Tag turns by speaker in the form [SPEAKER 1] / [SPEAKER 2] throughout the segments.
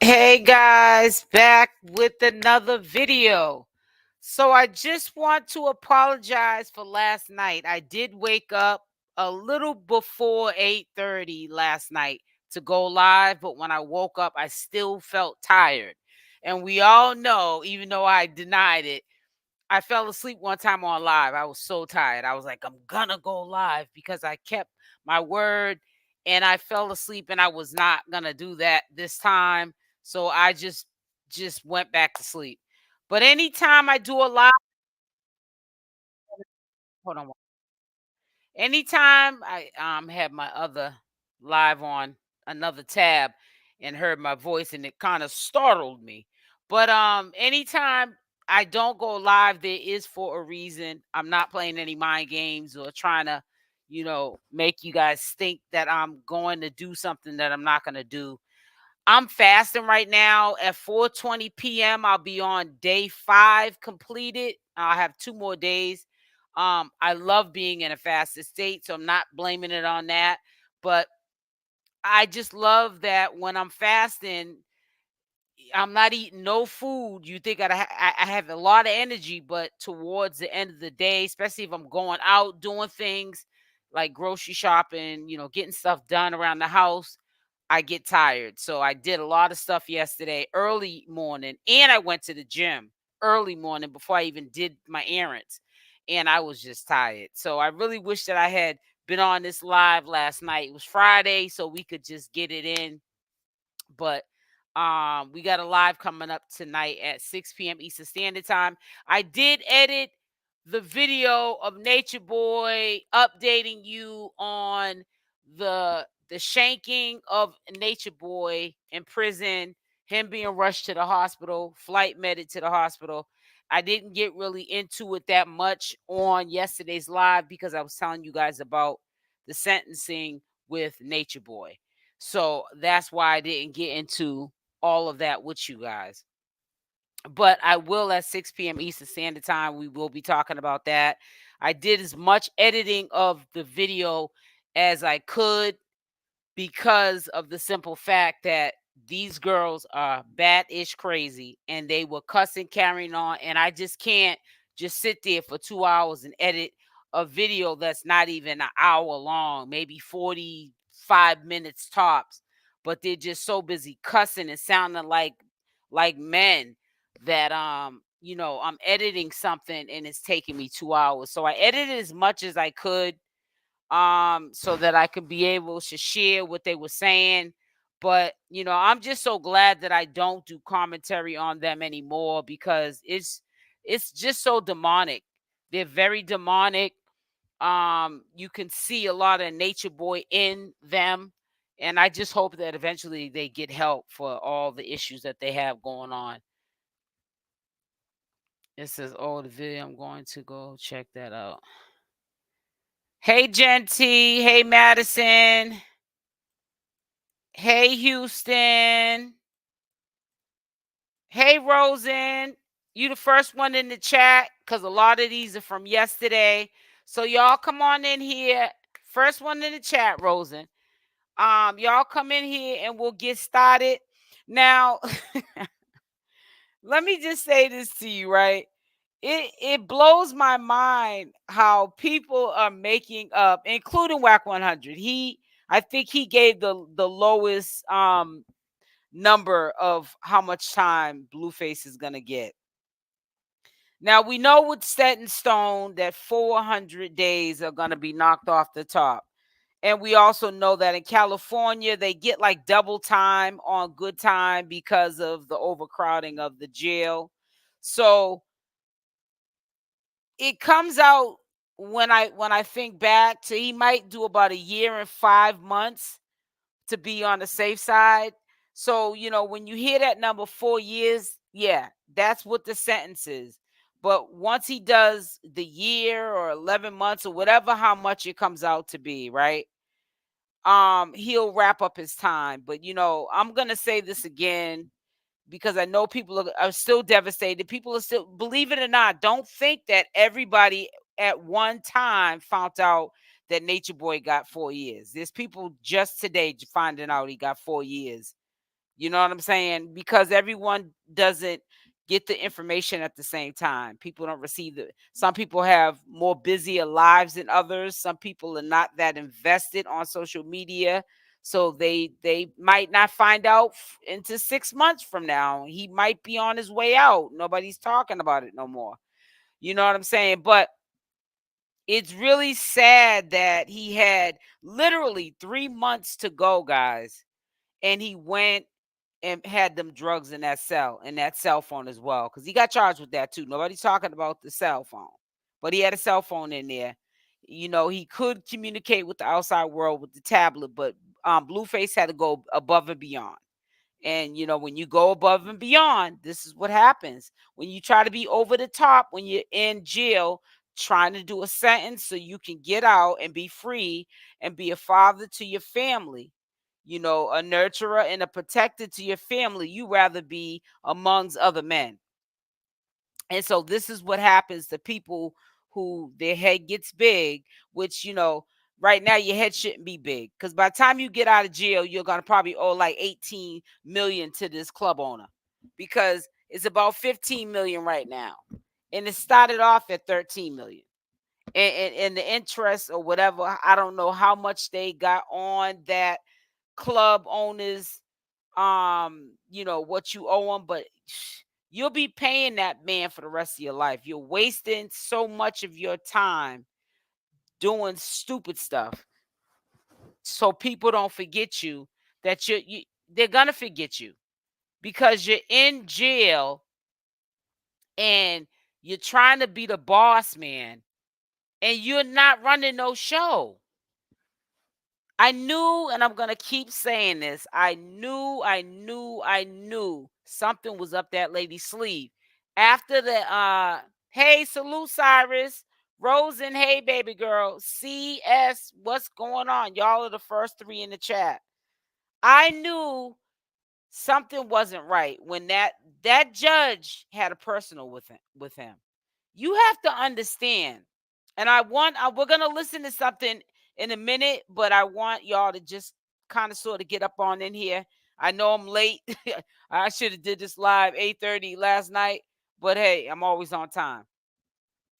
[SPEAKER 1] Hey guys, back with another video. So I just want to apologize for last night. I did wake up a little before 8:30 last night to go live, but when I woke up, I still felt tired. And we all know, even though I denied it, I fell asleep one time on live. I was so tired. I was like, I'm gonna go live because I kept my word and I fell asleep and I was not gonna do that this time. So I just went back to sleep. But anytime I do a live, hold on. Anytime I had my other live on another tab and heard my voice and it kind of startled me. But anytime I don't go live, there is for a reason. I'm not playing any mind games or trying to, make you guys think that I'm going to do something that I'm not going to do. I'm fasting right now at 4:20 p.m. I'll be on day 5 completed. I'll have 2 more days. I love being in a fasted state, so I'm not blaming it on that. But I just love that when I'm fasting, I'm not eating no food. You think I have a lot of energy, but towards the end of the day, especially if I'm going out doing things like grocery shopping, getting stuff done around the house, I get tired. So I did a lot of stuff yesterday, early morning, and I went to the gym early morning before I even did my errands. And I was just tired. So I really wish that I had been on this live last night. It was Friday, so we could just get it in. But we got a live coming up tonight at 6 p.m. Eastern Standard Time. I did edit the video of Nature Boy updating you on the shanking of Nature Boy in prison, him being rushed to the hospital, flight medic to the hospital. I didn't get really into it that much on yesterday's live because I was telling you guys about the sentencing with Nature Boy. So that's why I didn't get into all of that with you guys. But I will at 6 p.m. Eastern Standard Time. We will be talking about that. I did as much editing of the video as I could because of the simple fact that these girls are bad-ish crazy and they were cussing, carrying on, and I just can't just sit there for 2 hours and edit a video that's not even an hour long, maybe 45 minutes tops. But they're just so busy cussing and sounding like men that I'm editing something and it's taking me 2 hours. So I edited as much as I could so that I could be able to share what they were saying. But I'm just so glad that I don't do commentary on them anymore because it's just so demonic. They're very demonic. You can see a lot of Nature Boy in them. And I just hope that eventually they get help for all the issues that they have going on. It says, oh, the video, I'm going to go check that out. Hey, Genty. Hey, Madison. Hey, Houston. Hey, Rosen. You the first one in the chat because a lot of these are from yesterday. So y'all come on in here. First one in the chat, Rosen. Y'all come in here and we'll get started. Now, let me just say this to you, right? It blows my mind how people are making up, including Whack 100. I think he gave the lowest number of how much time Blueface is gonna get. Now we know what's set in stone that 400 days are gonna be knocked off the top. And we also know that in California, they get like double time on good time because of the overcrowding of the jail. So it comes out when I think back to he might do about a year and 5 months to be on the safe side. So, when you hear that number 4 years, yeah, that's what the sentence is. But once he does the year or 11 months or whatever, how much it comes out to be, right? He'll wrap up his time. But, I'm going to say this again because I know people are still devastated. People are still, believe it or not, don't think that everybody at one time found out that Nature Boy got 4 years. There's people just today finding out he got 4 years. You know what I'm saying? Because everyone doesn't get the information at the same time. People don't receive it. Some people have more busier lives than others. Some people are not that invested on social media. So they might not find out into 6 months from now. He might be on his way out. Nobody's talking about it no more. You know what I'm saying? But it's really sad that he had literally 3 months to go, guys. And he went and had them drugs in that cell phone as well. Because he got charged with that too. Nobody's talking about the cell phone. But he had a cell phone in there. You know, he could communicate with the outside world with the tablet, but Blueface had to go above and beyond. And you know, when you go above and beyond, this is what happens. When you try to be over the top when you're in jail, trying to do a sentence so you can get out and be free and be a father to your family, you know, a nurturer and a protector to your family, you rather be amongst other men. And so this is what happens to people who their head gets big, which, you know, right now your head shouldn't be big, because by the time you get out of jail, you're going to probably owe like 18 million to this club owner, because it's about 15 million right now. And it started off at 13 million. And the interest or whatever, I don't know how much they got on that club owners, you know, what you owe them, but you'll be paying that man for the rest of your life. You're wasting so much of your time doing stupid stuff, so people don't forget you. That they're gonna forget you because you're in jail and you're trying to be the boss man, and you're not running no show. I knew, and I'm going to keep saying this. I knew something was up that lady's sleeve. After the hey, salute Cyrus, Rose, and hey baby girl, CS, what's going on? Y'all are the first three in the chat. I knew something wasn't right when that judge had a personal with him. You have to understand. And we're going to listen to something in a minute, but I want y'all to just kind of sort of get up on in here. I know I'm late. I should have did this live 8:30 last night, but hey, I'm always on time.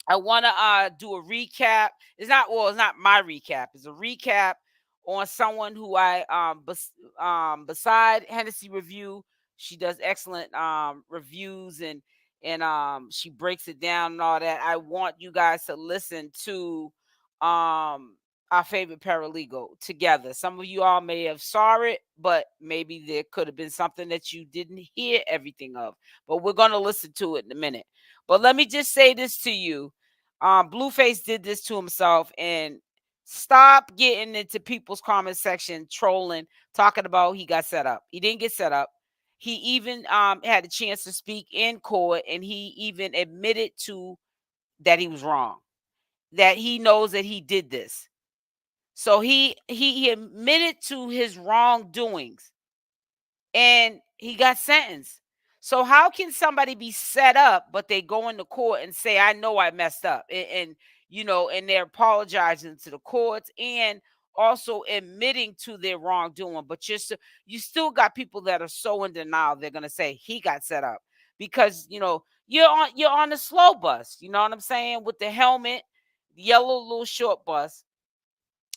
[SPEAKER 1] I want to do a recap. It's not my recap. It's a recap on someone who beside Hennessy Review, she does excellent reviews, and she breaks it down and all that. I want you guys to listen to our favorite paralegal together. Some of you all may have saw it, but maybe there could have been something that you didn't hear everything of. But we're going to listen to it in a minute. But let me just say this to you. Blueface did this to himself, and stop getting into people's comment section trolling, talking about he got set up. He didn't get set up. He even had a chance to speak in court, and he even admitted to that he was wrong, that he knows that he did this. So he admitted to his wrongdoings, and he got sentenced. So how can somebody be set up, but they go into court and say, I know I messed up, and you know, and they're apologizing to the courts and also admitting to their wrongdoing, but you still got people that are so in denial, they're gonna say he got set up because, you know, you're on the slow bus, you know what I'm saying, with the helmet, yellow little short bus,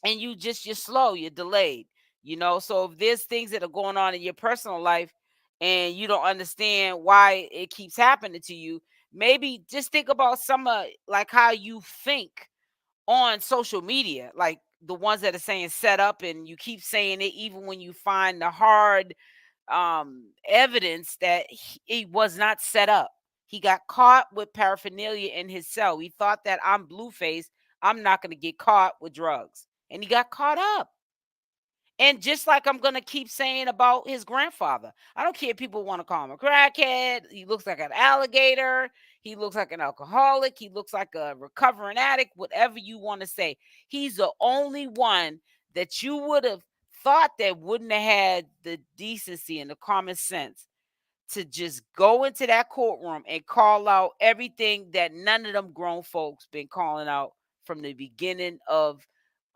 [SPEAKER 1] and you're slow, you're delayed, you know. So if there's things that are going on in your personal life and you don't understand why it keeps happening to you, maybe just think about some of like how you think on social media, like the ones that are saying set up, and you keep saying it even when you find the hard evidence that he was not set up. He got caught with paraphernalia in his cell. He thought that I'm Blueface, I'm not going to get caught with drugs, and he got caught up. And just like I'm going to keep saying about his grandfather, I don't care if people want to call him a crackhead. He looks like an alligator. He looks like an alcoholic. He looks like a recovering addict, whatever you want to say. He's the only one that you would have thought that wouldn't have had the decency and the common sense to just go into that courtroom and call out everything that none of them grown folks been calling out from the beginning of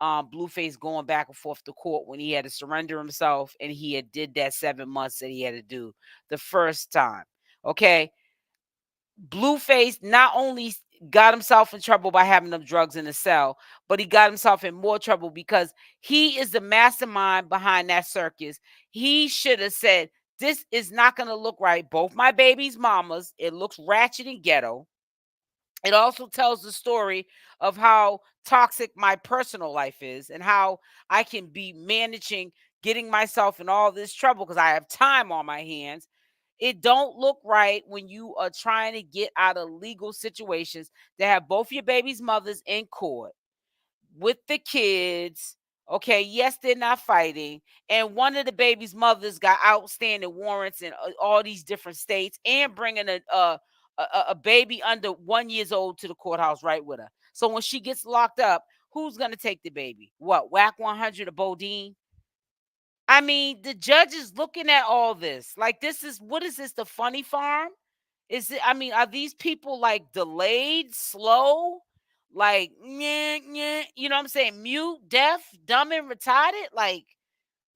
[SPEAKER 1] Blueface going back and forth to court when he had to surrender himself, and he had did that 7 months that he had to do the first time. Okay. Blueface not only got himself in trouble by having them drugs in the cell, but he got himself in more trouble because he is the mastermind behind that circus. He should have said, this is not going to look right. Both my baby's mamas, it looks ratchet and ghetto. It also tells the story of how toxic my personal life is and how I can be managing getting myself in all this trouble because I have time on my hands. It don't look right when you are trying to get out of legal situations to have both your baby's mothers in court with the kids. Okay, yes, they're not fighting. And one of the baby's mothers got outstanding warrants in all these different states and bringing a baby under 1 year old to the courthouse right with her. So when she gets locked up, who's going to take the baby? What, whack 100 of Bodine? I mean, the judge is looking at all this. Like, this is, what is this, the funny farm? Is it, I mean, are these people like delayed, slow? Like, you know what I'm saying? Mute, deaf, dumb, and retarded? Like,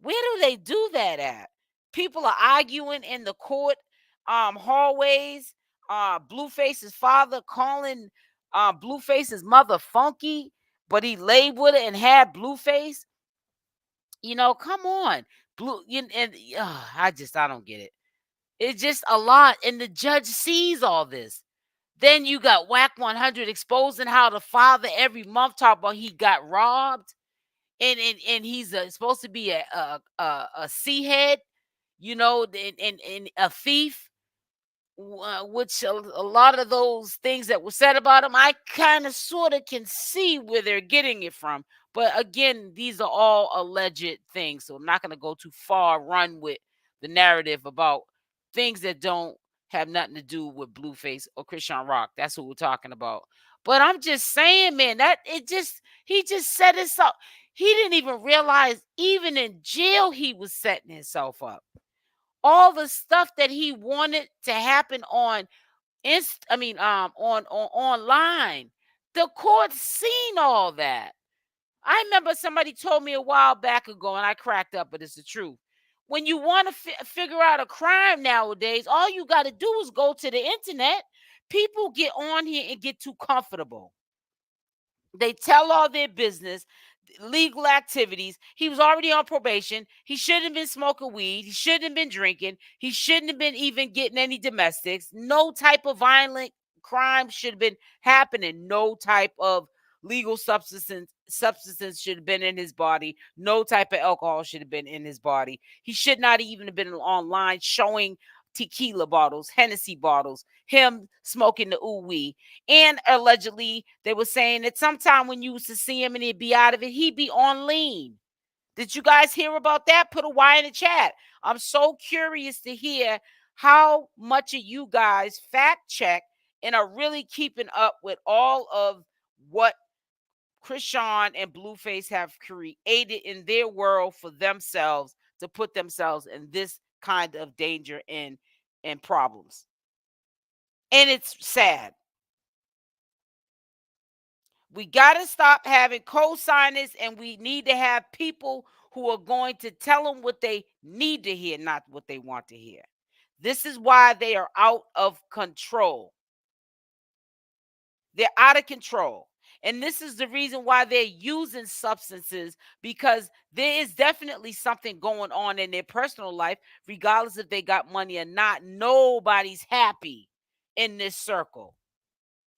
[SPEAKER 1] where do they do that at? People are arguing in the court hallways. Blueface's father calling Blueface's mother funky, but he laid with her and had Blueface. You know, come on. I don't get it. It's just a lot. And the judge sees all this. Then you got Whack 100 exposing how the father every month talk about he got robbed. And he's supposed to be a sea head, you know, and a thief, which a lot of those things that were said about him, I kind of sort of can see where they're getting it from. But again, these are all alleged things, so I'm not going to go too far run with the narrative about things that don't have nothing to do with Blueface or Chrisean Rock. That's who we're talking about. But I'm just saying, man, that he just set himself. He didn't even realize, even in jail, he was setting himself up. All the stuff that he wanted to happen on on online. The court seen all that. I remember somebody told me a while back ago, and I cracked up, but it's the truth. When you want to figure out a crime nowadays, all you got to do is go to the internet. People get on here and get too comfortable. They tell all their business, legal activities. He was already on probation. He shouldn't have been smoking weed. He shouldn't have been drinking. He shouldn't have been even getting any domestics. No type of violent crime should have been happening. No type of legal substances should have been in his body. No type of alcohol should have been in his body. He should not even have been online showing tequila bottles, Hennessy bottles, him smoking the ooh-wee. And allegedly, they were saying that sometime when you used to see him and he'd be out of it, he'd be on lean. Did you guys hear about that? Put a Y in the chat. I'm so curious to hear how much of you guys fact check and are really keeping up with all of what Chrisean and Blueface have created in their world for themselves to put themselves in this kind of danger and problems. And it's sad. We got to stop having co-signers, and we need to have people who are going to tell them what they need to hear, not what they want to hear. This is why they are out of control. They're out of control. And this is the reason why they're using substances, because there is definitely something going on in their personal life, regardless if they got money or not. Nobody's happy in this circle.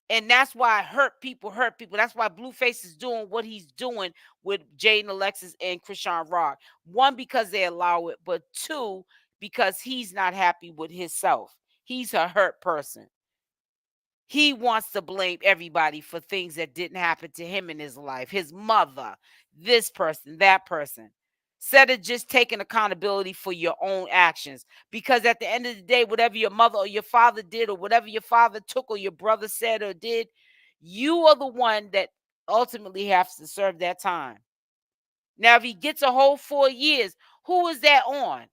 [SPEAKER 1] And that's why hurt people. That's why Blueface is doing what he's doing with Jaden Alexis and Chrisean Rock. One, because they allow it, but two, because he's not happy with himself. He's a hurt person. He wants to blame everybody for things that didn't happen to him in his life. His mother, this person, that person. Instead of just taking accountability for your own actions. Because at the end of the day, whatever your mother or your father did, or whatever your father took or your brother said or did, you are the one that ultimately has to serve that time. Now, if he gets a whole 4 years, who is that on?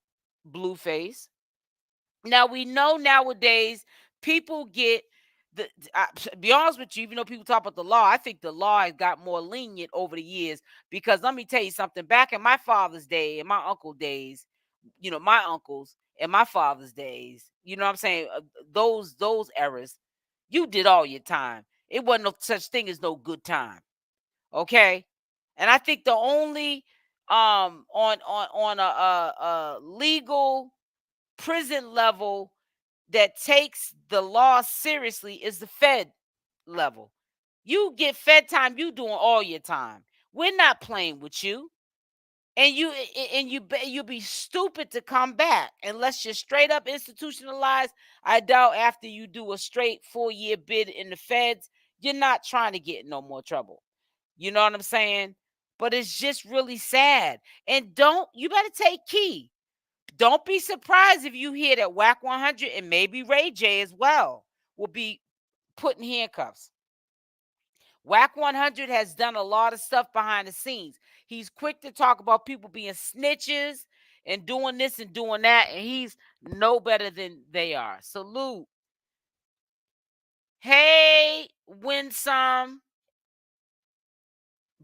[SPEAKER 1] Blueface. Now, we know nowadays people get To be honest with you, even though people talk about the law, I think the law has got more lenient over the years. Because let me tell you something. Back in my father's day and my uncle days, my uncles and my father's days, you know what I'm saying? Those eras, you did all your time. It wasn't no such thing as no good time. Okay, and I think the only on a legal prison level that takes the law seriously is the Fed level. You get Fed time, you doing all your time. We're not playing with you. And you'll be stupid to come back unless you're straight up institutionalized. I doubt after you do a straight 4-year bid in the Feds, you're not trying to get in no more trouble. You know what I'm saying? But it's just really sad. And you better take key. Don't be surprised if you hear that Whack 100 and maybe Ray J as well will be put in handcuffs. Whack 100 has done a lot of stuff behind the scenes. He's quick to talk about people being snitches and doing this and doing that, and he's no better than they are. Salute. Hey, Winsome.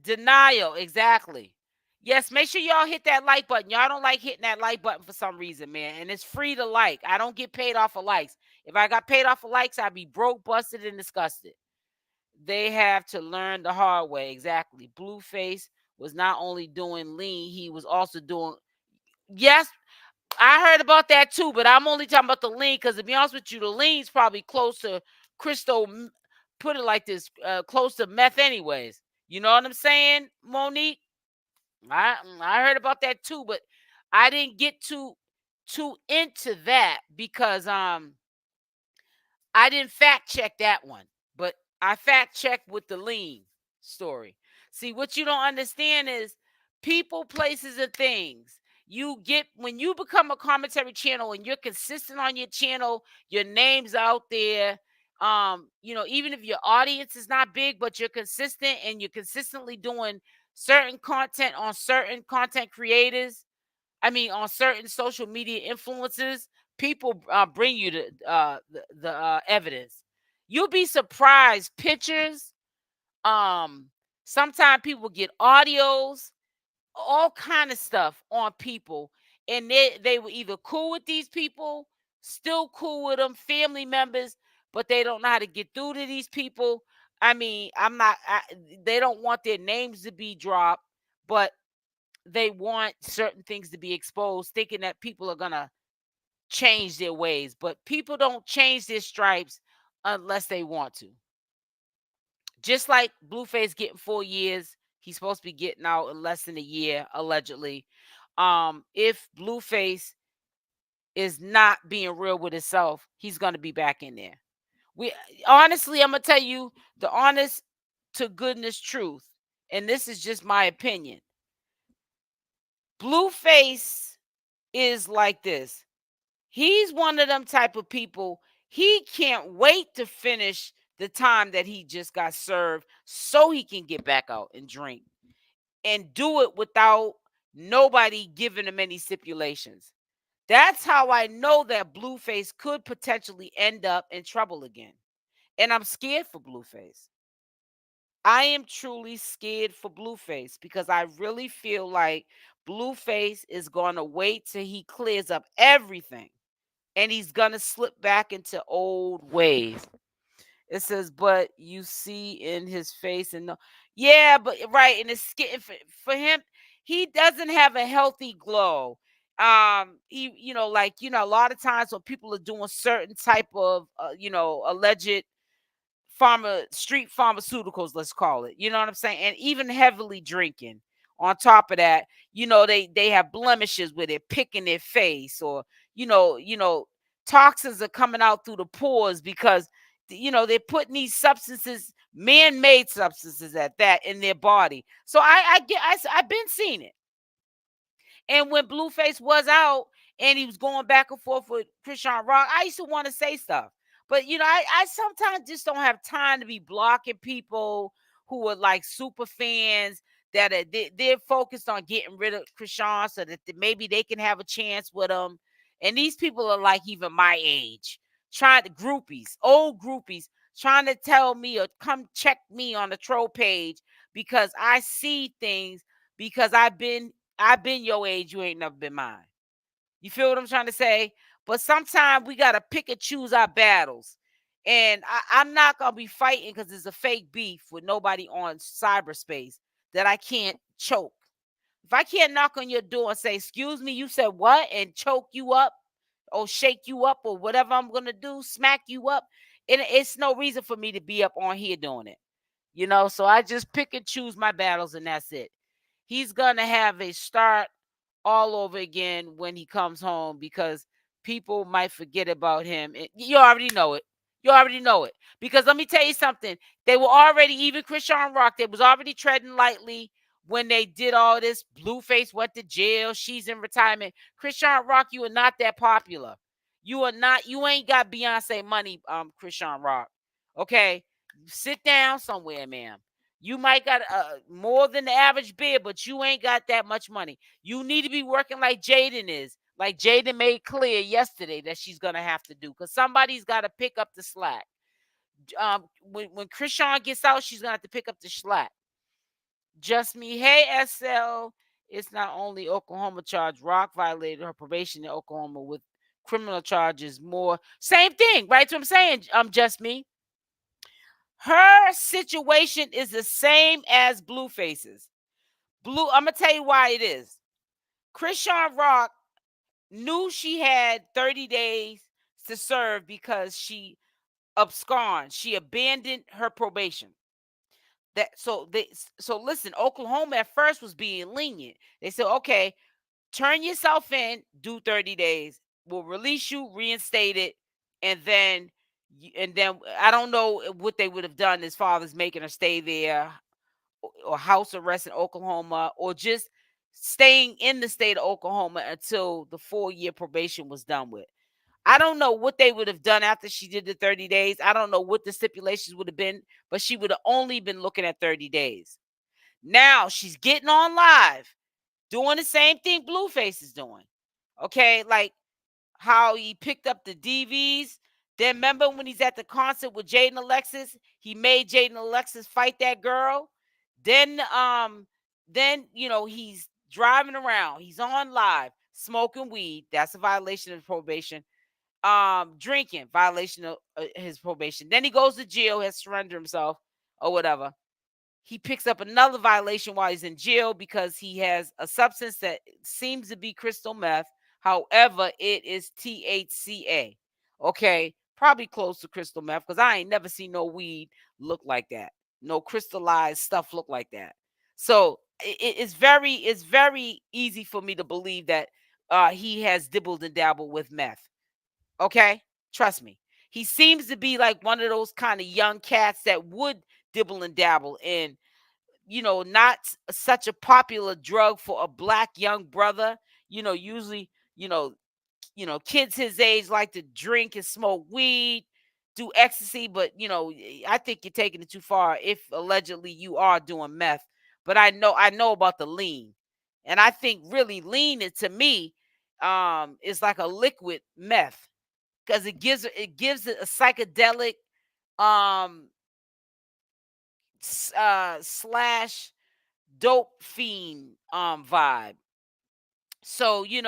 [SPEAKER 1] Denial, exactly. Yes, make sure y'all hit that like button. Y'all don't like hitting that like button for some reason, man. And it's free to like. I don't get paid off of likes. If I got paid off of likes, I'd be broke, busted, and disgusted. They have to learn the hard way. Exactly. Blueface was not only doing lean, he was also doing. Yes, I heard about that too, but I'm only talking about the lean because to be honest with you, the lean's probably close to crystal. Put it like this, close to meth, anyways. You know what I'm saying, Monique? I heard about that too, but I didn't get too into that because I didn't fact check that one, but I fact checked with the lean story. See, what you don't understand is people, places, and things. You get when you become a commentary channel and you're consistent on your channel, your name's out there. Even if your audience is not big, but you're consistent and you're consistently doing certain content on certain content creators, on certain social media influences, people bring you the evidence. You'll be surprised. Pictures. Sometimes people get audios, all kind of stuff on people, and they were either cool with these people, still cool with them, family members, but they don't know how to get through to these people. I'm not. They don't want their names to be dropped, but they want certain things to be exposed, thinking that people are gonna change their ways. But people don't change their stripes unless they want to. Just like Blueface getting 4 years, he's supposed to be getting out in less than a year, allegedly. If Blueface is not being real with himself, he's gonna be back in there. We honestly, I'm gonna tell you the honest to goodness truth, and this is just my opinion. Blueface is like this. He's one of them type of people. He can't wait to finish the time that he just got served so he can get back out and drink and do it without nobody giving him any stipulations. That's how I know that Blueface could potentially end up in trouble again. And I'm scared for Blueface. I am truly scared for Blueface because I really feel like Blueface is going to wait till he clears up everything and he's going to slip back into old ways. It says, but you see in his face and no, yeah, but right, and it's skin for him. He doesn't have a healthy glow. A lot of times when people are doing certain type of, alleged street pharmaceuticals, let's call it. You know what I'm saying? And even heavily drinking. On top of that, they have blemishes where they're picking their face, or toxins are coming out through the pores because they're putting these substances, man-made substances at that, in their body. So I've been seeing it. And when Blueface was out and he was going back and forth with Chrisean Rock, I used to want to say stuff. But, I sometimes just don't have time to be blocking people who are like super fans that they're focused on getting rid of Chrisean so that maybe they can have a chance with him. And these people are like even my age, old groupies, trying to tell me or come check me on the troll page because I see things because I've been your age, you ain't never been mine. You feel what I'm trying to say? But sometimes we gotta pick and choose our battles. And I'm not gonna be fighting because it's a fake beef with nobody on cyberspace that I can't choke. If I can't knock on your door and say, "Excuse me, you said what?" and choke you up or shake you up or whatever I'm gonna do, smack you up, and it's no reason for me to be up on here doing it. So I just pick and choose my battles, and that's it. He's gonna have a start all over again when he comes home because people might forget about him. You already know it. You already know it. Because let me tell you something. They were already, even Chrisean Rock, they was already treading lightly when they did all this. Blueface went to jail. She's in retirement. Chrisean Rock, you are not that popular. You are not, you ain't got Beyonce money, Chrisean Rock. Okay? Sit down somewhere, ma'am. You might got more than the average bid, but you ain't got that much money. You need to be working like Jaden is. Like Jaden made clear yesterday that she's going to have to do because somebody's got to pick up the slack. When Chrisean gets out, she's going to have to pick up the slack. Just me. Hey, SL. It's not only Oklahoma charge. Rock violated her probation in Oklahoma with criminal charges more. Same thing, right? So I'm saying, just me. Her situation is the same as Blueface's. I'm gonna tell you why it is. Chrisean Rock knew she had 30 days to serve because she absconded. She abandoned her probation. So listen, Oklahoma at first was being lenient. They said, okay, turn yourself in, do 30 days. We'll release you, reinstate it, and then I don't know what they would have done as far as making her stay there or house arrest in Oklahoma or just staying in the state of Oklahoma until the 4-year probation was done with. I don't know what they would have done after she did the 30 days. I don't know what the stipulations would have been, but she would have only been looking at 30 days. Now she's getting on live, doing the same thing Blueface is doing. Okay, like how he picked up the DVs. Then remember when he's at the concert with Jaden Alexis, he made Jaden Alexis fight that girl. Then he's driving around. He's on live, smoking weed. That's a violation of probation. Drinking, violation of his probation. Then he goes to jail, has surrendered himself or whatever. He picks up another violation while he's in jail because he has a substance that seems to be crystal meth. However, it is THCA. Okay, probably close to crystal meth because I ain't never seen no weed look like that. No crystallized stuff look like that. So it's very easy for me to believe that he has dibbled and dabbled with meth. Okay, trust me. He seems to be like one of those kind of young cats that would dibble and dabble in, not such a popular drug for a black young brother. Usually, kids his age like to drink and smoke weed, do ecstasy, but I think you're taking it too far if allegedly you are doing meth. But I know about the lean. And I think really lean it to me is like a liquid meth because it gives it a psychedelic um slash dope fiend vibe. So he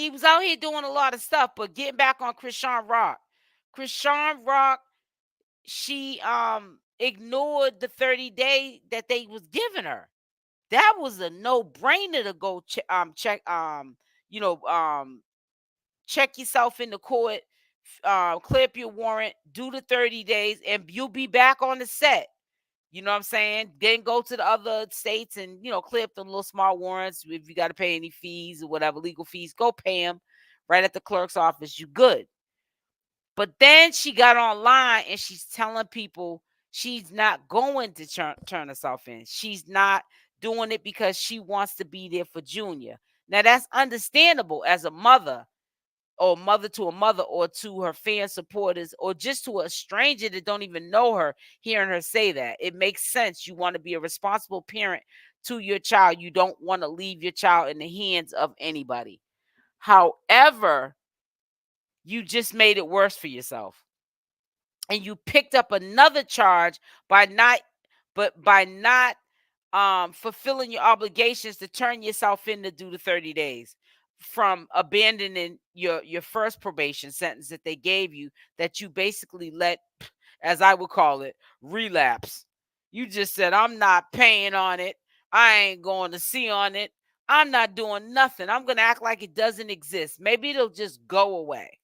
[SPEAKER 1] was out here doing a lot of stuff, but getting back on Chrisean Rock. Chrisean Rock, she ignored the 30-day that they was giving her. That was a no-brainer to go you know um check yourself in the court, clear up your warrant, do the 30 days, and you'll be back on the set. You know what I'm saying? Then go to the other states and, clear up them little small warrants. If you got to pay any fees or whatever, legal fees, go pay them right at the clerk's office. You good. But then she got online and she's telling people she's not going to turn herself in. She's not doing it because she wants to be there for Junior. Now, that's understandable as a mother or mother to a mother or to her fan supporters or just to a stranger that don't even know her, hearing her say that. It makes sense. You want to be a responsible parent to your child. You don't want to leave your child in the hands of anybody. However, you just made it worse for yourself. and you picked up another charge by not fulfilling your obligations to turn yourself in to do the 30 days from abandoning your first probation sentence that they gave you, that you basically let, as I would call it, relapse. You just said, I'm not paying on it. I ain't going to see on it. I'm not doing nothing. I'm going to act like it doesn't exist. Maybe it'll just go away.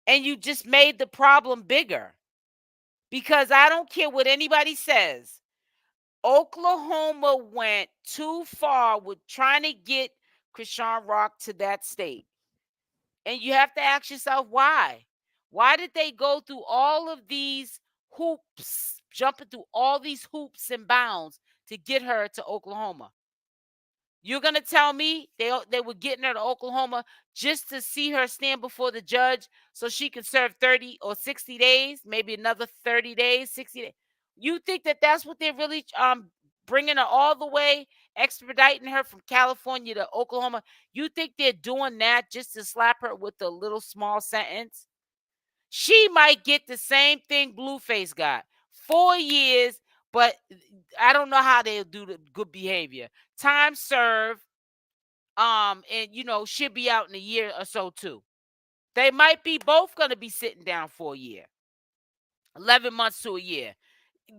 [SPEAKER 1] And you just made the problem bigger. Because I don't care what anybody says, Oklahoma went too far with trying to get Chrisean Rock to that state. And you have to ask yourself why. Why did they go through all of these hoops, jumping through all these hoops and bounds to get her to Oklahoma? You're going to tell me they were getting her to Oklahoma just to see her stand before the judge so she can serve 30 or 60 days, maybe another 30 days, 60 days? You think that that's what they're really bringing her all the way, extraditing her from California to Oklahoma? You think they're doing that just to slap her with a little small sentence? She might get the same thing Blueface got. 4 years, but I don't know how they'll do the good behavior. Time served, and she'll be out in a year or so too. They might be both going to be sitting down for a year, 11 months to a year.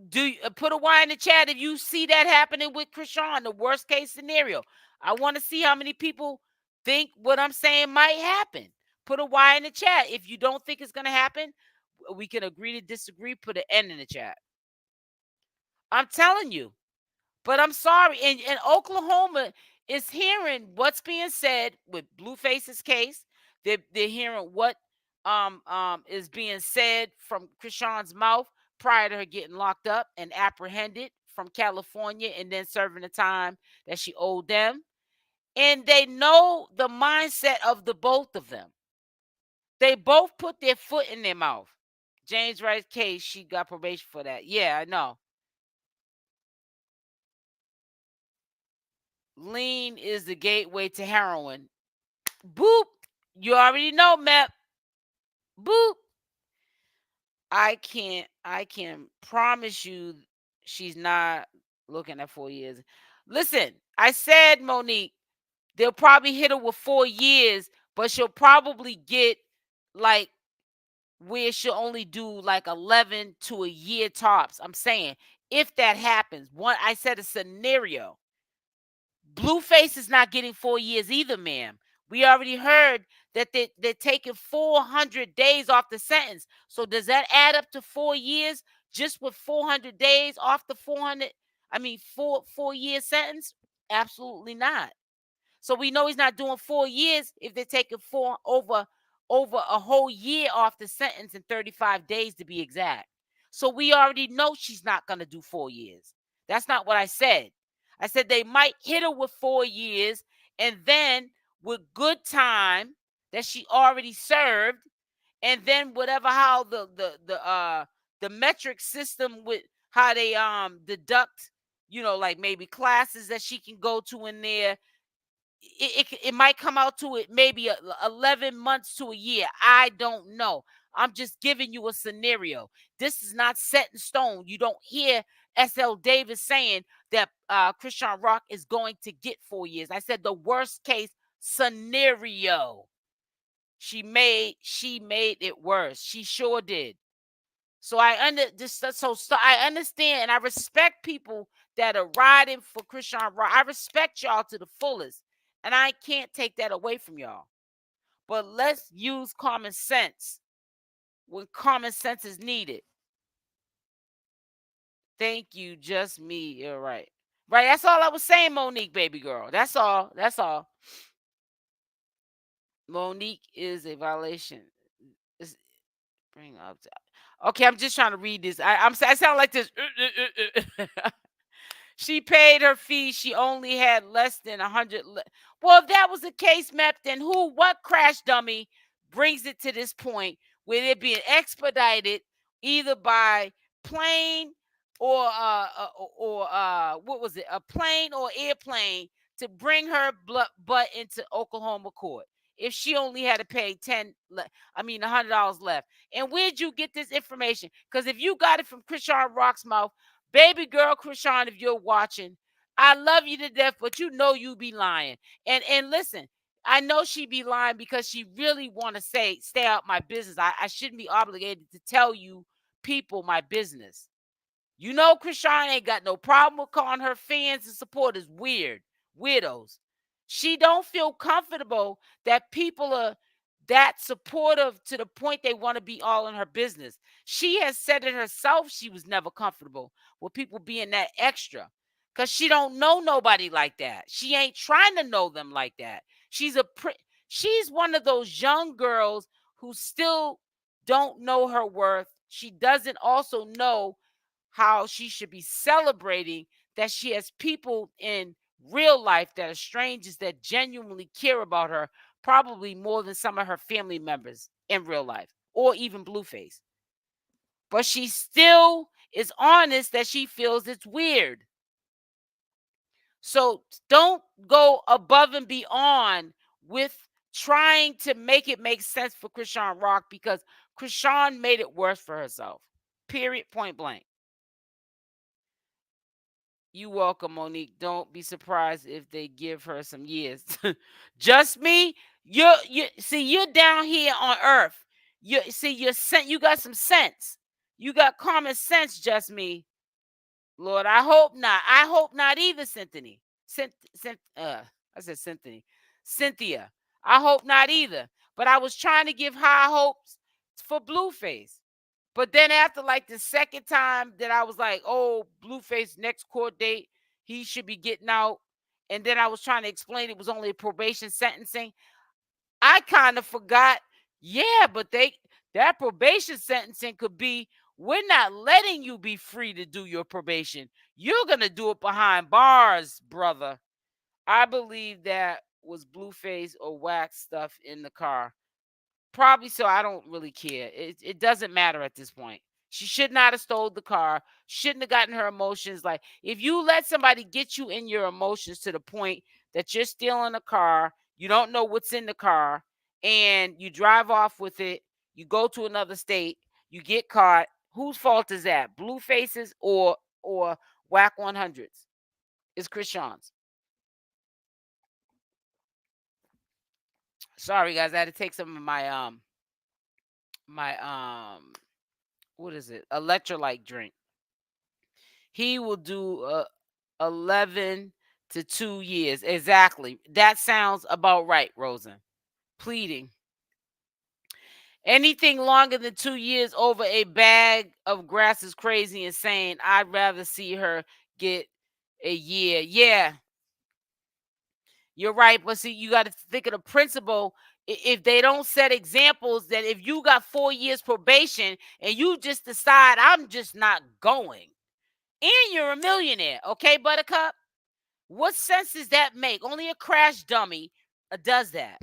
[SPEAKER 1] Do you, put a Y in the chat if you see that happening with Chrisean, the worst case scenario. I want to see how many people think what I'm saying might happen. Put a Y in the chat. If you don't think it's going to happen, we can agree to disagree. Put an N in the chat. I'm telling you. But I'm sorry. And Oklahoma is hearing what's being said with Blueface's case. They're hearing what is being said from Chrisean's mouth prior to her getting locked up and apprehended from California and then serving the time that she owed them. And they know the mindset of the both of them. They both put their foot in their mouth. James Wright's case, she got probation for that. Yeah, I know. Lean is the gateway to heroin. Boop. You already know, Mep. Boop. I can promise you she's not looking at 4 years. Listen, I said, Monique, they'll probably hit her with 4 years, but she'll probably get like where she'll only do like 11 to a year tops. I'm saying if that happens, I said a scenario. Blueface is not getting 4 years either, ma'am. We already heard that they're taking 400 days off the sentence. So does that add up to 4 years just with 400 days off the 4 year sentence? Absolutely not. So we know he's not doing 4 years if they're taking over a whole year off the sentence in 35 days to be exact. So we already know she's not going to do 4 years. That's not what I said. I said they might hit her with 4 years, and then with good time that she already served, and then how the metric system with how they deduct, like maybe classes that she can go to in there, it might come out to it maybe 11 months to a year. I don't know. I'm just giving you a scenario. This is not set in stone. You don't hear SL Davis saying that Chrisean Rock is going to get 4 years. I said the worst case scenario. She made it worse. She sure did. So I understand and I respect people that are riding for Chrisean Rock. I respect y'all to the fullest. And I can't take that away from y'all. But let's use common sense when common sense is needed. Thank you, just me. You're right. Right, that's all I was saying, Monique, baby girl. That's all. That's all. Monique is a violation. Bring up. Okay, I'm just trying to read this. I sound like this. She paid her fee. She only had less than 100. Well, if that was the case, Mep, then what crash dummy brings it to this point where they're being expedited either by plane or what was it? A plane or airplane to bring her butt into Oklahoma court. if she only had to pay $100 left? And where'd you get this information? Because if you got it from Chrisean Rock's mouth, baby girl Chrisean, if you're watching, I love you to death, but you know you be lying. And listen, I know she be lying because she really want to say, stay out my business. I shouldn't be obligated to tell you people my business. You know, Chrisean ain't got no problem with calling her fans and supporters weirdos. She don't feel comfortable that people are that supportive to the point they want to be all in her business. She has said it herself. She was never comfortable with people being that extra because she don't know nobody like that. She ain't trying to know them like that. She's one of those young girls who still don't know her worth. She doesn't also know how she should be celebrating that she has people in real life that are strangers that genuinely care about her, probably more than some of her family members in real life or even Blueface. But she still is honest that she feels it's weird. So don't go above and beyond with trying to make it make sense for Chrisean Rock, because Chrisean made it worse for herself. Period. Point blank. You welcome, Monique. Don't be surprised if they give her some years. Just me. You see, you're down here on earth. You got some sense. You got common sense, just me. Lord, I hope not. I hope not either, Cynthia. I said Cynthia. Cynthia. I hope not either. But I was trying to give high hopes for Blueface. But then after like the second time that I was like, oh, Blueface next court date, he should be getting out. And then I was trying to explain it was only a probation sentencing. I kind of forgot. Yeah, but that probation sentencing could be, we're not letting you be free to do your probation. You're going to do it behind bars, brother. I believe that was Blueface or wax stuff in the car. Probably so. I don't really care. It doesn't matter at this point. She should not have stole the car. Shouldn't have gotten her emotions. Like, if you let somebody get you in your emotions to the point that you're stealing a car, you don't know what's in the car, and you drive off with it, you go to another state, you get caught, whose fault is that? Blueface's or whack 100s? It's Chrisean's. Sorry, guys. I had to take some of my what is it? Electrolyte drink. He will do 11 to 2 years. Exactly. That sounds about right, Rosen. Pleading. Anything longer than 2 years over a bag of grass is crazy and saying, I'd rather see her get a year. Yeah. You're right. But see, you got to think of the principle. If they don't set examples, that if you got 4 years probation and you just decide, I'm just not going, and you're a millionaire, okay, Buttercup? What sense does that make? Only a crash dummy does that.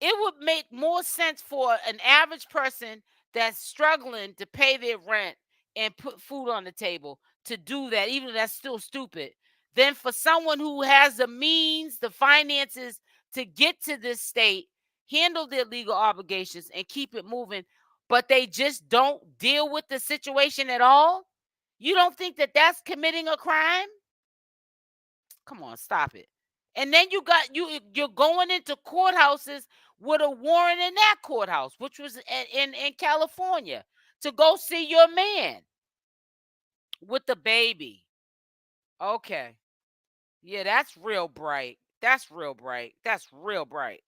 [SPEAKER 1] It would make more sense for an average person that's struggling to pay their rent and put food on the table to do that, even though that's still stupid, than for someone who has the means, the finances to get to this state, handle their legal obligations, and keep it moving, but they just don't deal with the situation at all. You don't think that that's committing a crime? Come on, stop it. And then you're going into courthouses with a warrant in that courthouse, which was in California, to go see your man with the baby. Okay. Yeah, that's real bright. That's real bright. That's real bright.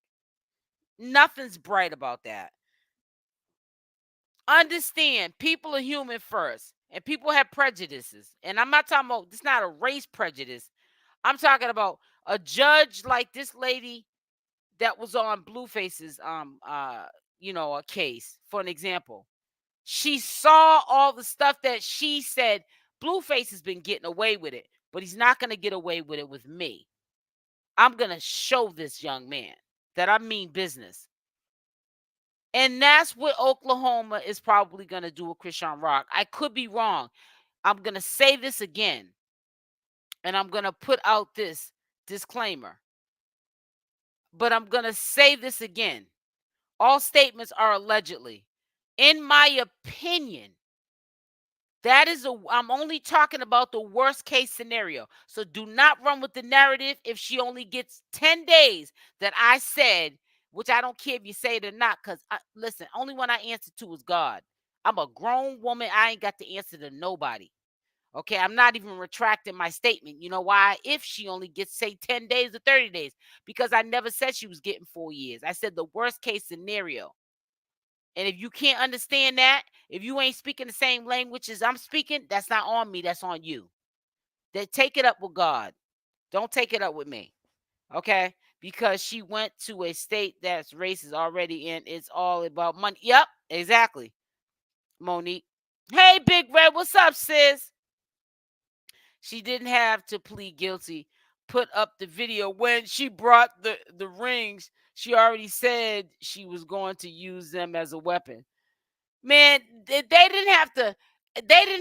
[SPEAKER 1] Nothing's bright about that. Understand, people are human first, and people have prejudices. And I'm not talking about, it's not a race prejudice. I'm talking about a judge like this lady that was on Blueface's a case, for an example. She saw all the stuff that she said. Blueface has been getting away with it, but he's not going to get away with it with me. I'm going to show this young man that I mean business. And that's what Oklahoma is probably going to do with Chrisean Rock. I could be wrong. I'm going to say this again, and I'm going to put out this disclaimer. but I'm going to say this again. All statements are allegedly. In my opinion, I'm only talking about the worst case scenario. So do not run with the narrative if she only gets 10 days that I said, which I don't care if you say it or not, because listen, only one I answer to is God. I'm a grown woman. I ain't got to answer to nobody. Okay, I'm not even retracting my statement. You know why? If she only gets, say, 10 days or 30 days, because I never said she was getting 4 years. I said the worst case scenario. And if you can't understand that, if you ain't speaking the same language as I'm speaking, that's not on me. That's on you. Take it up with God. Don't take it up with me. Okay? Because she went to a state that's race is already in. It's all about money. Yep, exactly. Monique. Hey, Big Red. What's up, sis? She didn't have to plead guilty. Put up the video when she brought the rings. She already said she was going to use them as a weapon. Man, they didn't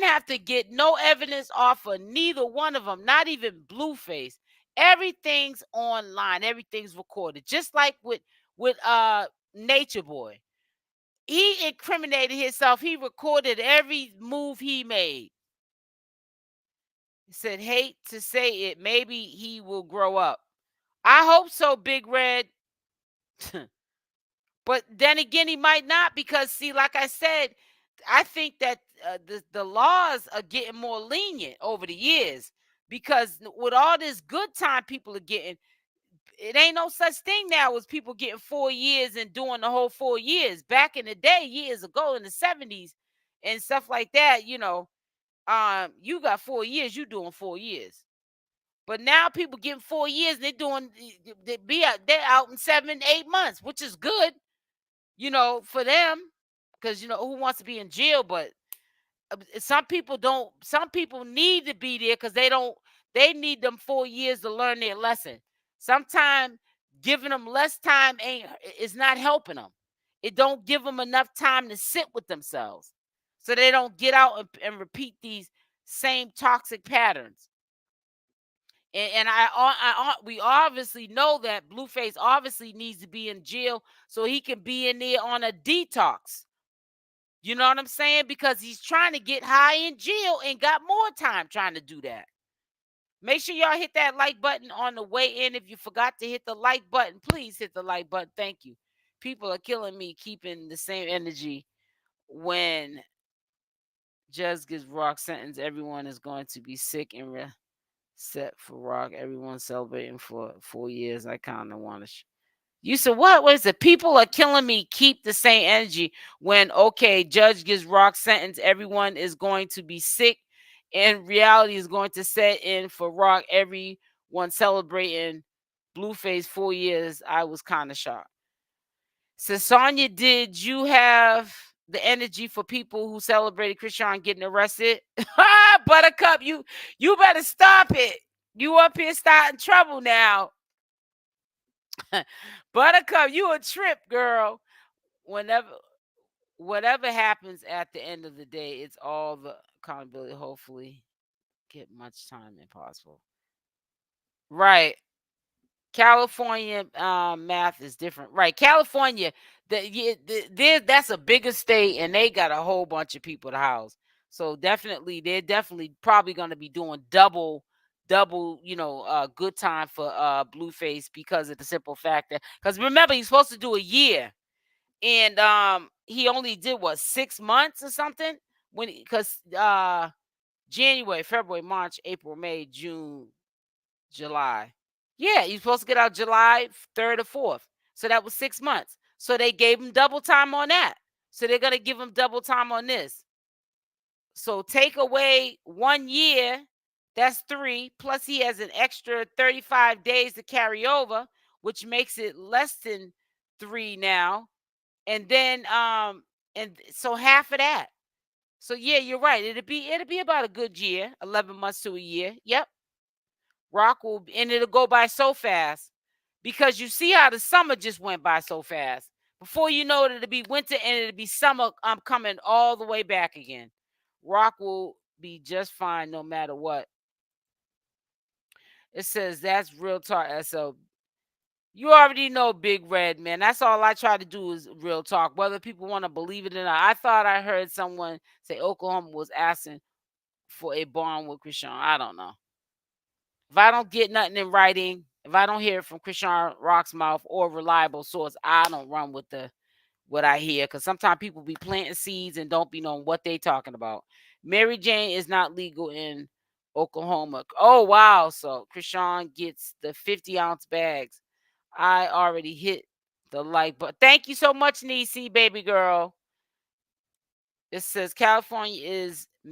[SPEAKER 1] have to get no evidence off of neither one of them, not even Blueface. Everything's online, everything's recorded. Just like with Nature Boy. He incriminated himself. He recorded every move he made. He said, hate to say it, maybe he will grow up. I hope so, Big Red. But then again, he might not, because, see, like I said, I think that the laws are getting more lenient over the years, because with all this good time people are getting, it ain't no such thing now as people getting 4 years and doing the whole 4 years. Back in the day, years ago in the 70s and stuff like that, you got 4 years, you doing 4 years. But now people getting 4 years, and they're out in 7, 8 months, which is good, for them, because who wants to be in jail? But some people need to be there because they need them 4 years to learn their lesson. Sometimes giving them less time is not helping them. It don't give them enough time to sit with themselves, so they don't get out and repeat these same toxic patterns. And we obviously know that Blueface obviously needs to be in jail so he can be in there on a detox. You know what I'm saying? Because he's trying to get high in jail and got more time trying to do that. Make sure y'all hit that like button on the way in. If you forgot to hit the like button, please hit the like button. Thank you. People are killing me keeping the same energy when Judge gives Rock sentence. Everyone is going to be sick and set for Rock. Everyone's celebrating for 4 years. I kind of want to. You said what? What is it? People are killing me. Keep the same energy when, okay, Judge gives Rock sentence. Everyone is going to be sick, and reality is going to set in for Rock. Everyone celebrating Blueface 4 years. I was kind of shocked. So, Sonia, did you have the energy for people who celebrated Chrisean getting arrested? Buttercup, you better stop it. You up here starting trouble now. Buttercup, you a trip, girl. Whatever happens at the end of the day, it's all the accountability. Hopefully, get much time impossible. Right. California math is different. Right. California, that's a bigger state, and they got a whole bunch of people to house. So they're definitely probably going to be doing double, good time for Blueface, because of the simple fact that, because remember, he's supposed to do a year, and he only did 6 months or something, because January, February, March, April, May, June, July. Yeah, he's supposed to get out July 3rd or 4th. So that was 6 months. So they gave him double time on that. So they're going to give him double time on this. So take away 1 year, that's 3. Plus he has an extra 35 days to carry over, which makes it less than 3 now. And then and so half of that. So yeah, you're right. It'll be about a good year, 11 months to a year. Yep. Rock will, and it'll go by so fast, because you see how the summer just went by so fast. Before you know it, it'll be winter and it'll be summer. I'm coming all the way back again. Rock will be just fine no matter what. It says that's real talk. So You already know, Big Red, man. That's all I try to do is real talk, whether people want to believe it or not. I thought I heard someone say Oklahoma was asking for a bond with Chrisean. I don't know. If I don't get nothing in writing, if I don't hear it from Chrisean Rock's mouth or reliable source, I don't run with what I hear, because sometimes people be planting seeds and don't be knowing what they talking about. Mary Jane is not legal in Oklahoma. Oh, wow. So Chrisean gets the 50-ounce bags. I already hit the like button. Thank you so much, Niecy, baby girl. It says California is a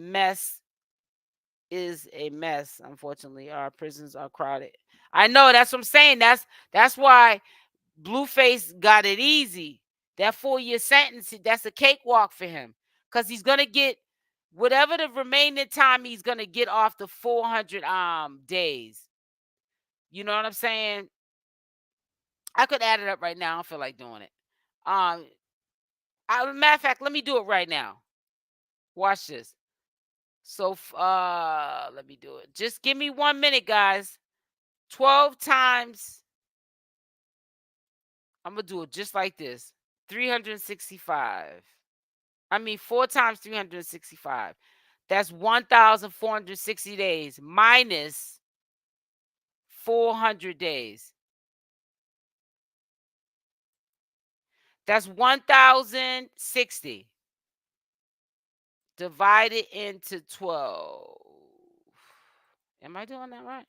[SPEAKER 1] mess. Unfortunately, our prisons are crowded. I know, that's what I'm saying. That's why Blueface got it easy. That 4-year sentence, that's a cakewalk for him, because he's gonna get whatever the remaining time he's gonna get off the 400 days. You know what I'm saying? I could add it up right now. I don't feel like doing it. Matter of fact, let me do it right now. Watch this. So let me do it. Just give me 1 minute, guys. 12 times. I'm gonna do it just like this. 365. I mean, 4 times 365. That's 1,460 days minus 400 days. That's 1,060 divided into 12. Am I doing that right?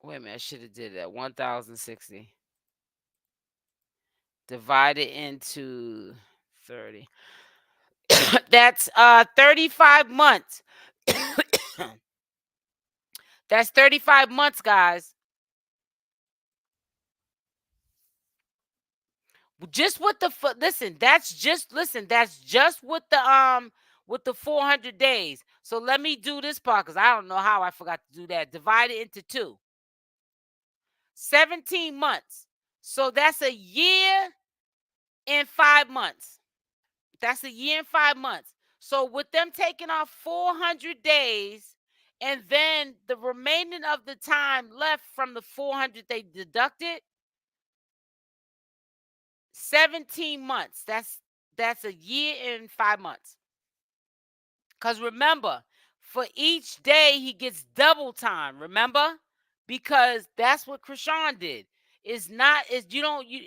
[SPEAKER 1] Wait a minute, I should have did that. 1,060 divided into 30. That's 35 months. That's 35 months, guys. Just with the listen, that's just with the 400 days. So let me do this part, because I don't know how I forgot to do that. Divide it into 2. 17 months. So that's a year and 5 months. That's a year and 5 months. So with them taking off 400 days, and then the remaining of the time left from the 400 they deducted, 17 months. That's a year and 5 months. Because remember, for each day he gets double time. Remember, because that's what Chrisean did. It's not is you don't you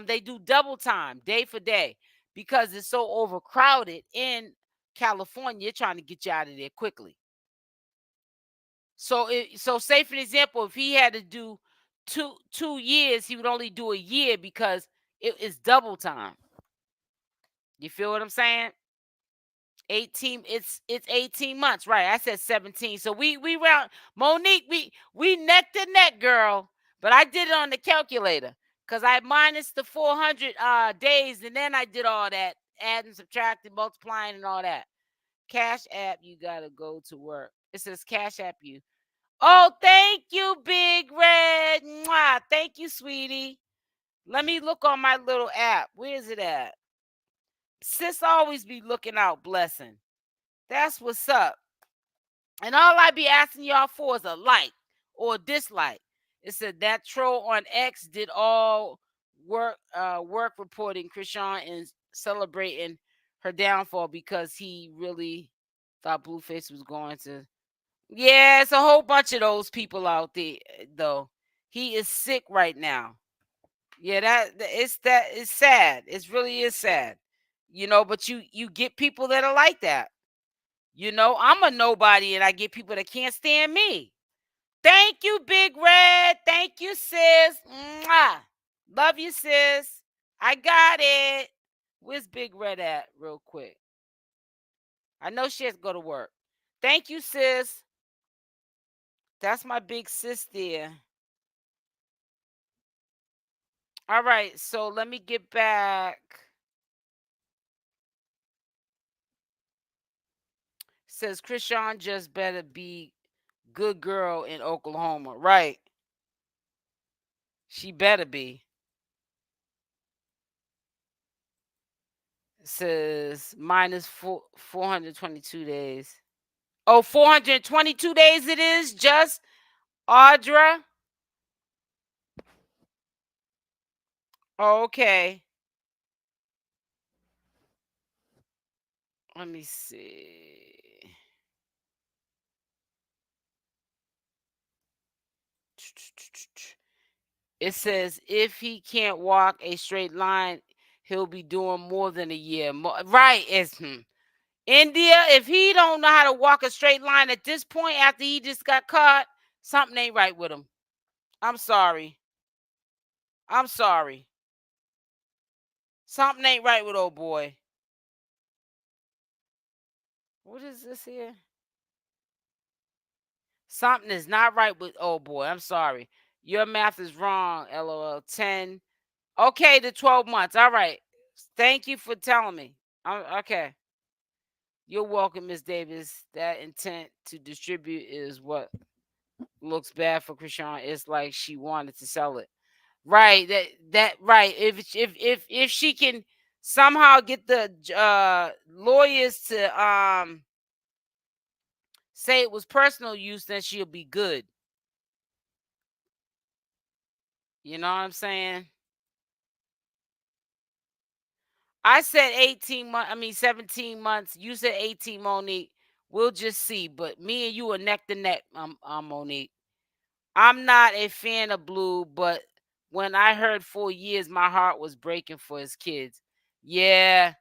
[SPEAKER 1] they do double time day for day, because it's so overcrowded in California. You're trying to get you out of there quickly. So say for example, if he had to do 2 years, he would only do a year because it is double time. You feel what I'm saying? 18, it's 18 months, right? I said 17. So we round Monique, we neck to neck, girl. But I did it on the calculator, because I minus the 400 days, and then I did all that adding, subtracting, multiplying, and all that. Cash App, you gotta go to work. It says Cash App you. Oh, thank you, Big Red. Mwah. Thank you, sweetie. Let me look on my little app. Where is it at? Sis always be looking out, blessing. That's what's up. And all I be asking y'all for is a like or a dislike. It said that troll on X did all work reporting Chrisean and celebrating her downfall, because he really thought Blueface was going to. Yeah, it's a whole bunch of those people out there, though. He is sick right now. Yeah, it's sad. It really is sad. But you get people that are like that. I'm a nobody, and I get people that can't stand me. Thank you, Big Red. Thank you, sis. Mwah. Love you, sis. I got it. Where's Big Red at, real quick? I know she has to go to work. Thank you, sis. That's my big sis there. All right, so let me get back. Says Chrisean just better be good girl in Oklahoma. Right. She better be. Says minus 422 days. Oh, 422 days it is, just Audra. Okay. Let me see. It says if he can't walk a straight line, he'll be doing more than a year. Right. It's India, if he don't know how to walk a straight line at this point after he just got caught, something ain't right with him. I'm sorry. I'm sorry. Something ain't right with old boy. What is this here? Something is not right with old boy. I'm sorry. Your math is wrong, LOL. 10. Okay, the 12 months. All right. Thank you for telling me. Okay. You're welcome, Miss Davis. That intent to distribute is what looks bad for Chrisean. It's like she wanted to sell it. Right. That right. If she can somehow get the lawyers to say it was personal use, then she'll be good. You know what I'm saying? I said 18 months. I mean 17 months. You said 18, Monique. We'll just see. But me and you are neck to neck, Monique. I'm not a fan of Blue, but when I heard 4 years, my heart was breaking for his kids. Yeah.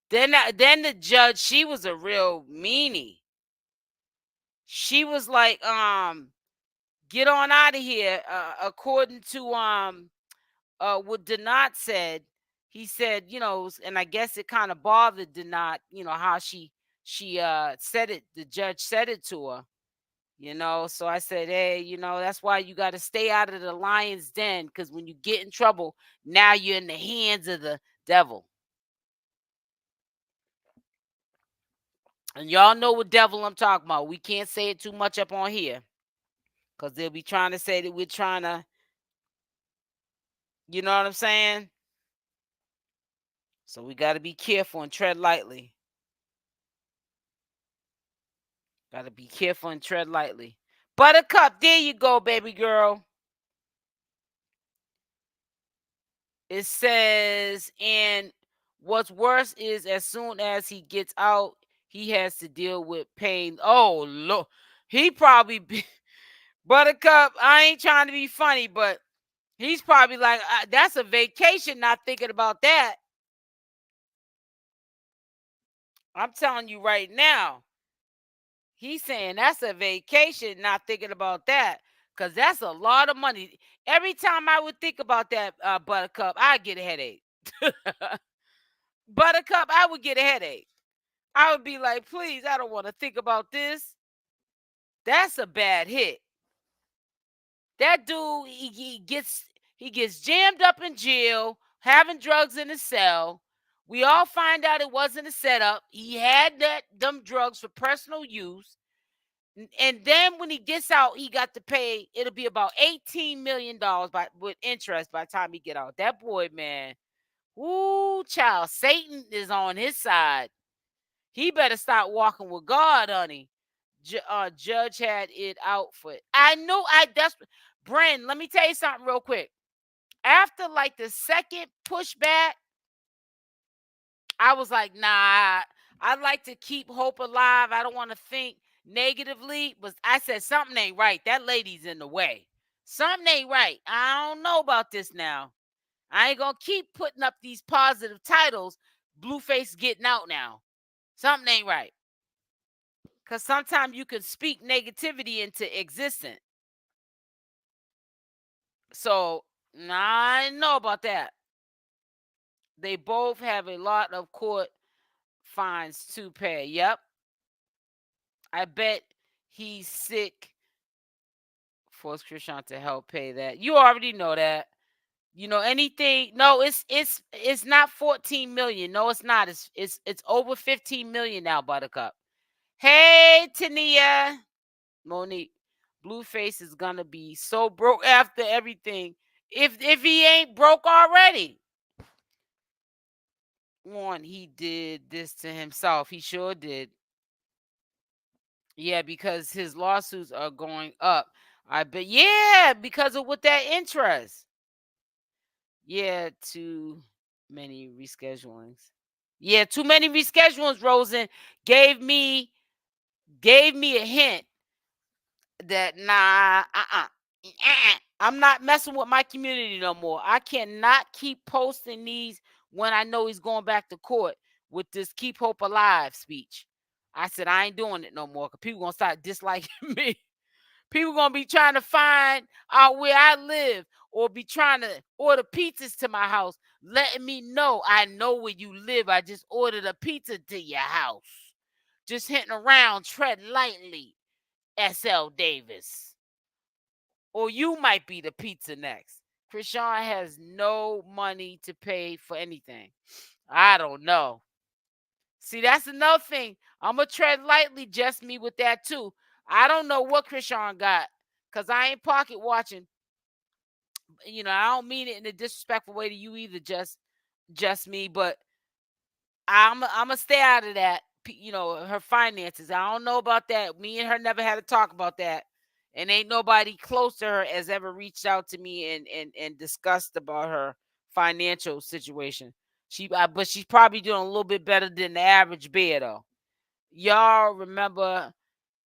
[SPEAKER 1] Then the judge, she was a real meanie. She was like, get on out of here. According to what 𝗪𝗪𝗧 said, he said, and I guess it kind of bothered 𝗪𝗪𝗧, how she said it, the judge said it to her. So I said, hey, that's why you got to stay out of the lion's den, because when you get in trouble, now you're in the hands of the devil. And y'all know what devil I'm talking about. We can't say it too much up on here, because they'll be trying to say that we're trying to, you know what I'm saying? So we got to be careful and tread lightly. Got to be careful and tread lightly. Buttercup, there you go, baby girl. It says, and what's worse is as soon as he gets out, he has to deal with pain. Oh, look. He probably be Buttercup. I ain't trying to be funny, but he's probably like, that's a vacation, not thinking about that. I'm telling you right now. He's saying that's a vacation, not thinking about that, because that's a lot of money. Every time I would think about that, Buttercup, I get a headache. Buttercup, I would get a headache. I would be like, please, I don't want to think about this. That's a bad hit. That dude, he gets jammed up in jail, having drugs in his cell. We all find out it wasn't a setup. He had them drugs for personal use. And then when he gets out, he got to pay. It'll be about $18 million with interest by the time he get out. That boy, man, ooh, child, Satan is on his side. He better start walking with God, honey. Judge had it out for it. I knew that's Bren. Let me tell you something real quick. After like the second pushback, I was like, nah, I like to keep hope alive. I don't want to think negatively. But I said something ain't right. That lady's in the way. Something ain't right. I don't know about this now. I ain't gonna keep putting up these positive titles. Blueface getting out now. Something ain't right. Because sometimes you can speak negativity into existence. So, nah, I didn't know about that. They both have a lot of court fines to pay. Yep. I bet he's sick. Force Chrisean to help pay that. You already know that. Anything. No, it's not 14 million. No, it's not. It's over 15 million now, Buttercup. Hey, Tania. Monique. Blueface is gonna be so broke after everything. If he ain't broke already. One, he did this to himself. He sure did. Yeah, because his lawsuits are going up. I bet. Yeah, because of with that interest. Yeah, too many reschedulings. Yeah, too many reschedulings. Rosen gave me a hint that I'm not messing with my community no more. I cannot keep posting these when I know he's going back to court with this "Keep Hope Alive" speech. I said I ain't doing it no more because people gonna start disliking me. People gonna be trying to find out where I live or be trying to order pizzas to my house, letting me know I know where you live. I just ordered a pizza to your house. Just hitting around, tread lightly, S.L. Davis. Or you might be the pizza next. Chrisean has no money to pay for anything. I don't know. See, that's another thing. I'm going to tread lightly, just me with that too. I don't know what Chrisean got because I ain't pocket watching. I don't mean it in a disrespectful way to you either, just me, but I'm gonna stay out of that. Her finances. I don't know about that. Me and her never had a talk about that, and ain't nobody close to her has ever reached out to me and discussed about her financial situation. But she's probably doing a little bit better than the average bear though. Y'all remember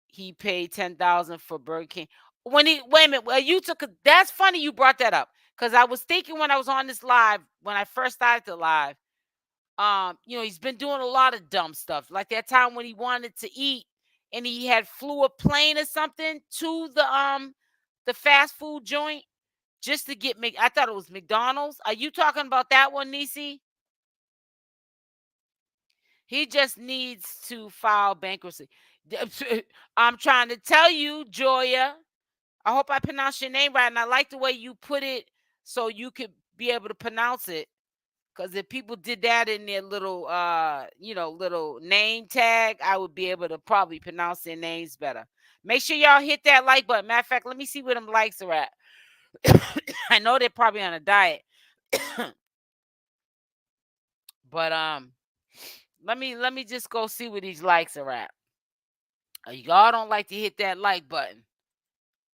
[SPEAKER 1] he paid 10,000 for Burger King when he wait a minute. Well, you took a, that's funny you brought that up because I was thinking when I was on this live when I first started the live. He's been doing a lot of dumb stuff. Like that time when he wanted to eat and he had flew a plane or something to the fast food joint just to get I thought it was McDonald's. Are you talking about that one, Nisi? He just needs to file bankruptcy. I'm trying to tell you, Joya. I hope I pronounced your name right, and I like the way you put it so you could be able to pronounce it. Because if people did that in their little, little name tag, I would be able to probably pronounce their names better. Make sure y'all hit that like button. Matter of fact, let me see where them likes are at. I know they're probably on a diet, but let me just go see where these likes are at. Y'all don't like to hit that like button.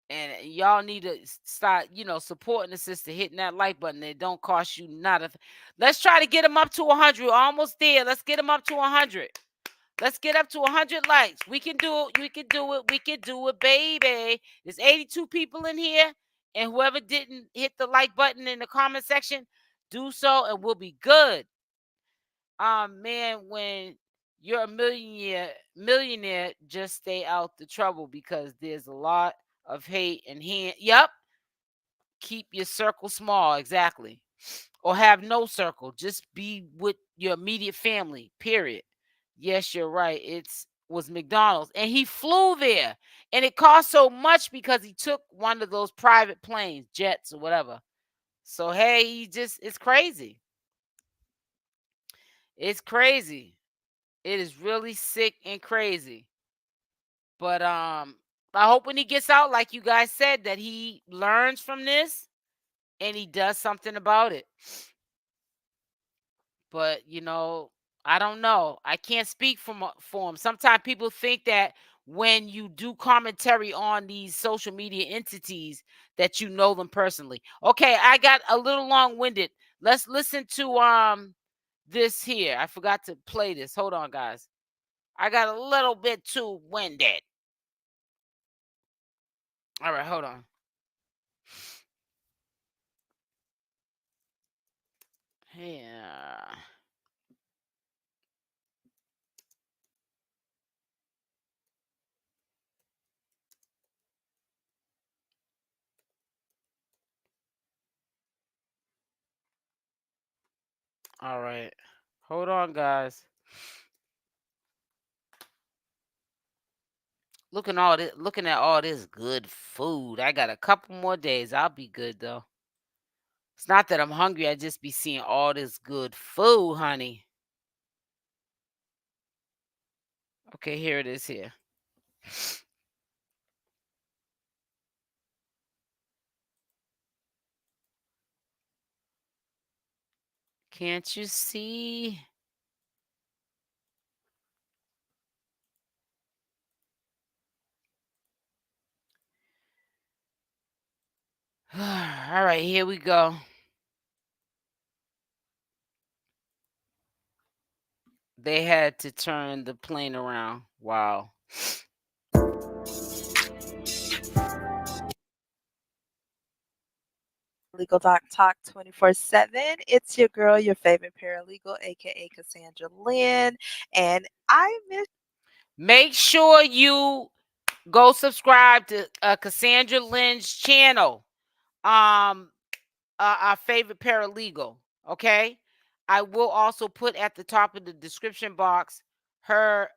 [SPEAKER 1] And y'all need to start, supporting the sister, hitting that like button. It don't cost you nothing. Let's try to get them up to 100. Almost there. Let's get them up to 100. Let's get up to 100 likes. We can do it. We can do it. We can do it, baby. There's 82 people in here. And whoever didn't hit the like button in the comment section, do so and we'll be good. Man, when you're a millionaire, just stay out the trouble because there's a lot of hate and hand. Yep. Keep your circle small, exactly. Or have no circle. Just be with your immediate family. Period. Yes, you're right. It's was McDonald's. And he flew there. And it cost so much because he took one of those private planes, jets or whatever. So hey, it's crazy. It's crazy. It is really sick and crazy. But I hope when he gets out, like you guys said, that he learns from this and he does something about it. But I don't know. I can't speak for him. Sometimes people think that when you do commentary on these social media entities that you know them personally. Okay, I got a little long-winded. Let's listen to this here. I forgot to play this. Hold on, guys. I got a little bit too winded. All right, hold on. Yeah. All right. Hold on, guys. Looking at all this good food. I got a couple more days. I'll be good though. It's not that I'm hungry. I just be seeing all this good food, honey. Okay, here it is here. Can't you see? All right, here we go. They had to turn the plane around. Wow.
[SPEAKER 2] Legal Doc Talk 24/7. It's your girl, your favorite paralegal, aka Cassandra Lynn. And I miss
[SPEAKER 1] Make sure you go subscribe to Cassandra Lynn's channel. Um, our favorite paralegal. Okay. I will also put at the top of the description box her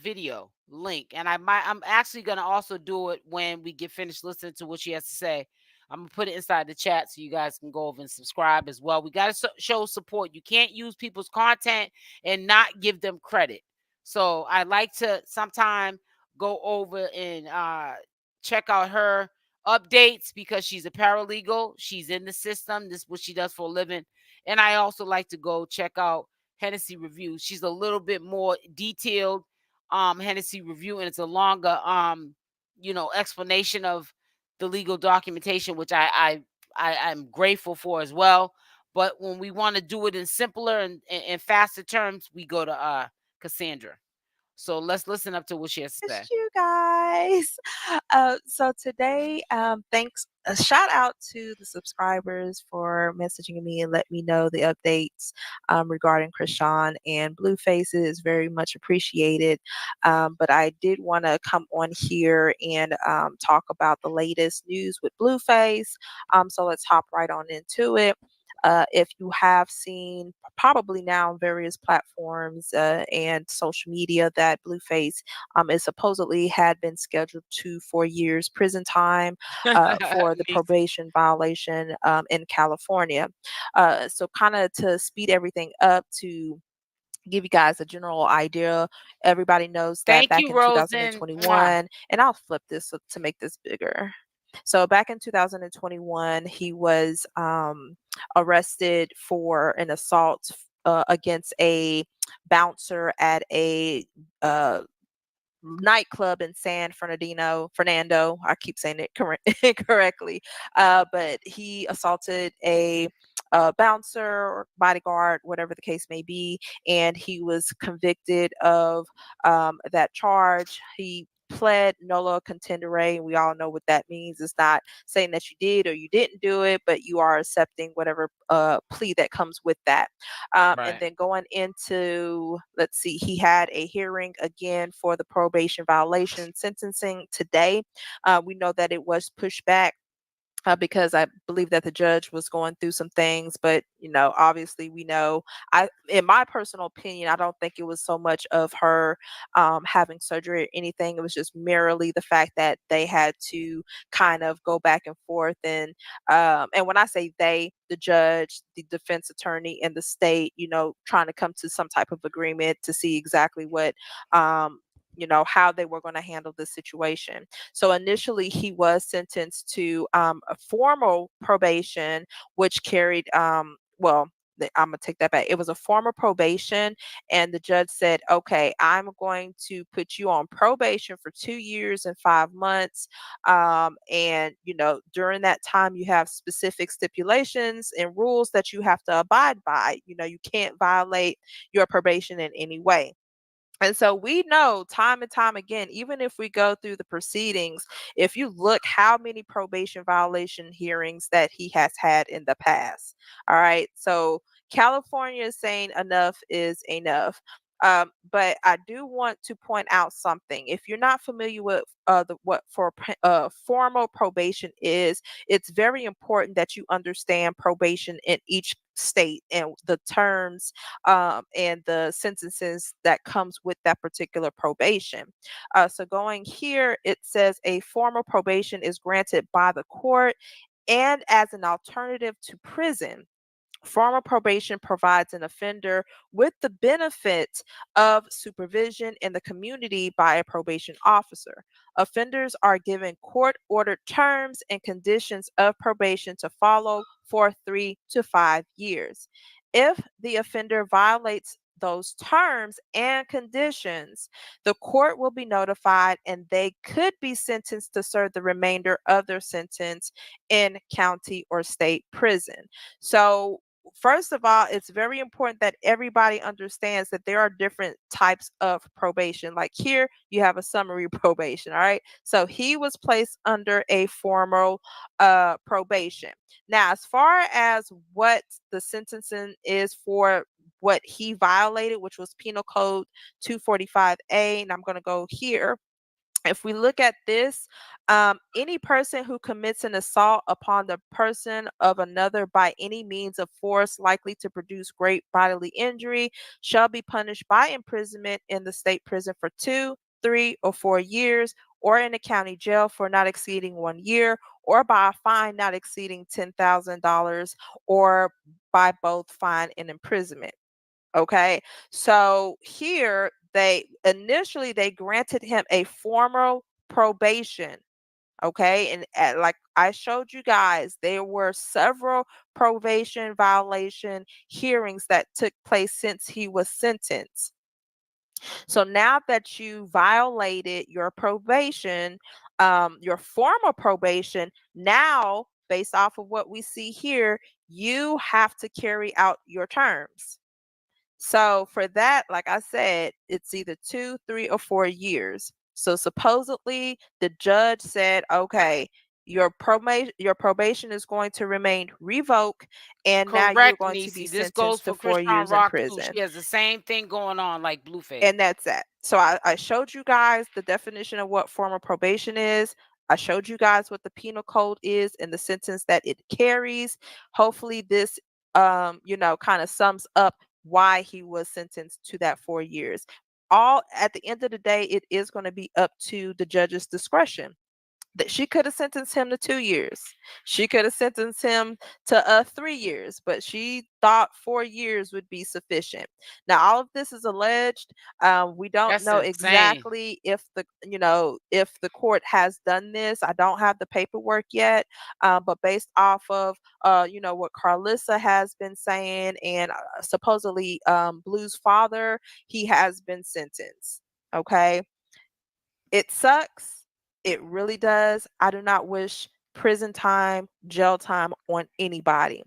[SPEAKER 1] video link. And I'm actually gonna also do it when we get finished listening to what she has to say. I'm gonna put it inside the chat so you guys can go over and subscribe as well. We gotta show support. You can't use people's content and not give them credit. So I like to sometime go over and check out her updates because she's a paralegal. She's in the system. This is what she does for a living. And I also like to go check out Hennessy Review. She's a little bit more detailed Hennessy Review, and it's a longer explanation of the legal documentation, which I'm grateful for as well. But when we want to do it in simpler and faster terms, we go to Cassandra. So let's listen up to what she has to say.
[SPEAKER 2] you guys. So today, thanks. A shout out to the subscribers for messaging me and let me know the updates regarding Chrisean and Blueface. It is very much appreciated. But I did want to come on here and talk about the latest news with Blueface. So let's hop right on into it. If you have seen probably now on various platforms and social media that Blueface is supposedly had been scheduled to 4 years prison time for the
[SPEAKER 1] Me
[SPEAKER 2] probation violation in California. So kind of to speed everything up to give you guys a general idea. Everybody knows that
[SPEAKER 1] Thank
[SPEAKER 2] back
[SPEAKER 1] you,
[SPEAKER 2] in
[SPEAKER 1] Rosen. Mwah.
[SPEAKER 2] 2021, and I'll flip this to make this bigger. So back in 2021, he was arrested for an assault against a bouncer at a uh, nightclub in Fernando. I keep saying it correctly, but he assaulted a bouncer or bodyguard, whatever the case may be, and he was convicted of that charge. He pled nolo contendere, and we all know what that means. It's not saying that you did or you didn't do it, but you are accepting whatever plea that comes with that. And
[SPEAKER 1] Right.
[SPEAKER 2] then going into, let's see, he had a hearing again for the probation violation sentencing today. We know that it was pushed back because I believe that the judge was going through some things, but obviously we know. In my personal opinion, I don't think it was so much of her having surgery or anything. It was just merely the fact that they had to kind of go back and forth, and when I say they, the judge, the defense attorney, and the state, trying to come to some type of agreement to see exactly what. How they were going to handle this situation. So initially, he was sentenced to a formal probation, which carried, I'm going to take that back. It was a formal probation, and the judge said, okay, I'm going to put you on probation for 2 years and 5 months. And, during that time, you have specific stipulations and rules that you have to abide by. You can't violate your probation in any way. And so we know time and time again, even if we go through the proceedings, if you look how many probation violation hearings that he has had in the past. All right. So California is saying enough is enough. But I do want to point out something. If you're not familiar with formal probation is, it's very important that you understand probation in each state and the terms and the sentences that comes with that particular probation. So going here, it says a formal probation is granted by the court and as an alternative to prison. Formal probation provides an offender with the benefit of supervision in the community by a probation officer. Offenders are given court ordered terms and conditions of probation to follow for 3 to 5 years. If the offender violates those terms and conditions, the court will be notified and they could be sentenced to serve the remainder of their sentence in county or state prison. So, first of all, it's very important that everybody understands that there are different types of probation. Like here, you have a summary probation. All right. So he was placed under a formal probation. Now, as far as what the sentencing is for what he violated, which was Penal Code 245A, and I'm going to go here. If we look at this, any person who commits an assault upon the person of another by any means of force likely to produce great bodily injury shall be punished by imprisonment in the state prison for 2, 3, or 4 years, or in a county jail for not exceeding 1 year, or by a fine not exceeding $10,000, or by both fine and imprisonment. Okay, so here they granted him a formal probation. Okay, and like I showed you guys, there were several probation violation hearings that took place since he was sentenced. So now that you violated your probation, your formal probation, now based off of what we see here, you have to carry out your terms. So for that, like I said, it's either 2, 3, or 4 years. So supposedly the judge said, okay, your probation is going to remain revoked, and now you're
[SPEAKER 1] Correct,
[SPEAKER 2] going to be
[SPEAKER 1] Nisi. This goes
[SPEAKER 2] sentenced to
[SPEAKER 1] for
[SPEAKER 2] 4
[SPEAKER 1] Chrisean
[SPEAKER 2] years in
[SPEAKER 1] Rock too.
[SPEAKER 2] prison.
[SPEAKER 1] She has the same thing going on like Blueface.
[SPEAKER 2] And that's that. So I showed you guys the definition of what formal probation is. I showed you guys what the penal code is and the sentence that it carries. Hopefully this kind of sums up why he was sentenced to that 4 years. All at the end of the day, it is going to be up to the judge's discretion. That she could have sentenced him to 2 years. She could have sentenced him to 3 years, but she thought 4 years would be sufficient. Now, all of this is alleged. We don't
[SPEAKER 1] That's
[SPEAKER 2] know
[SPEAKER 1] insane.
[SPEAKER 2] exactly if the court has done this. I don't have the paperwork yet, but based off of what Carlissa has been saying, and supposedly Blue's father, he has been sentenced. Okay, it sucks. It really does. I do not wish prison time, jail time on anybody.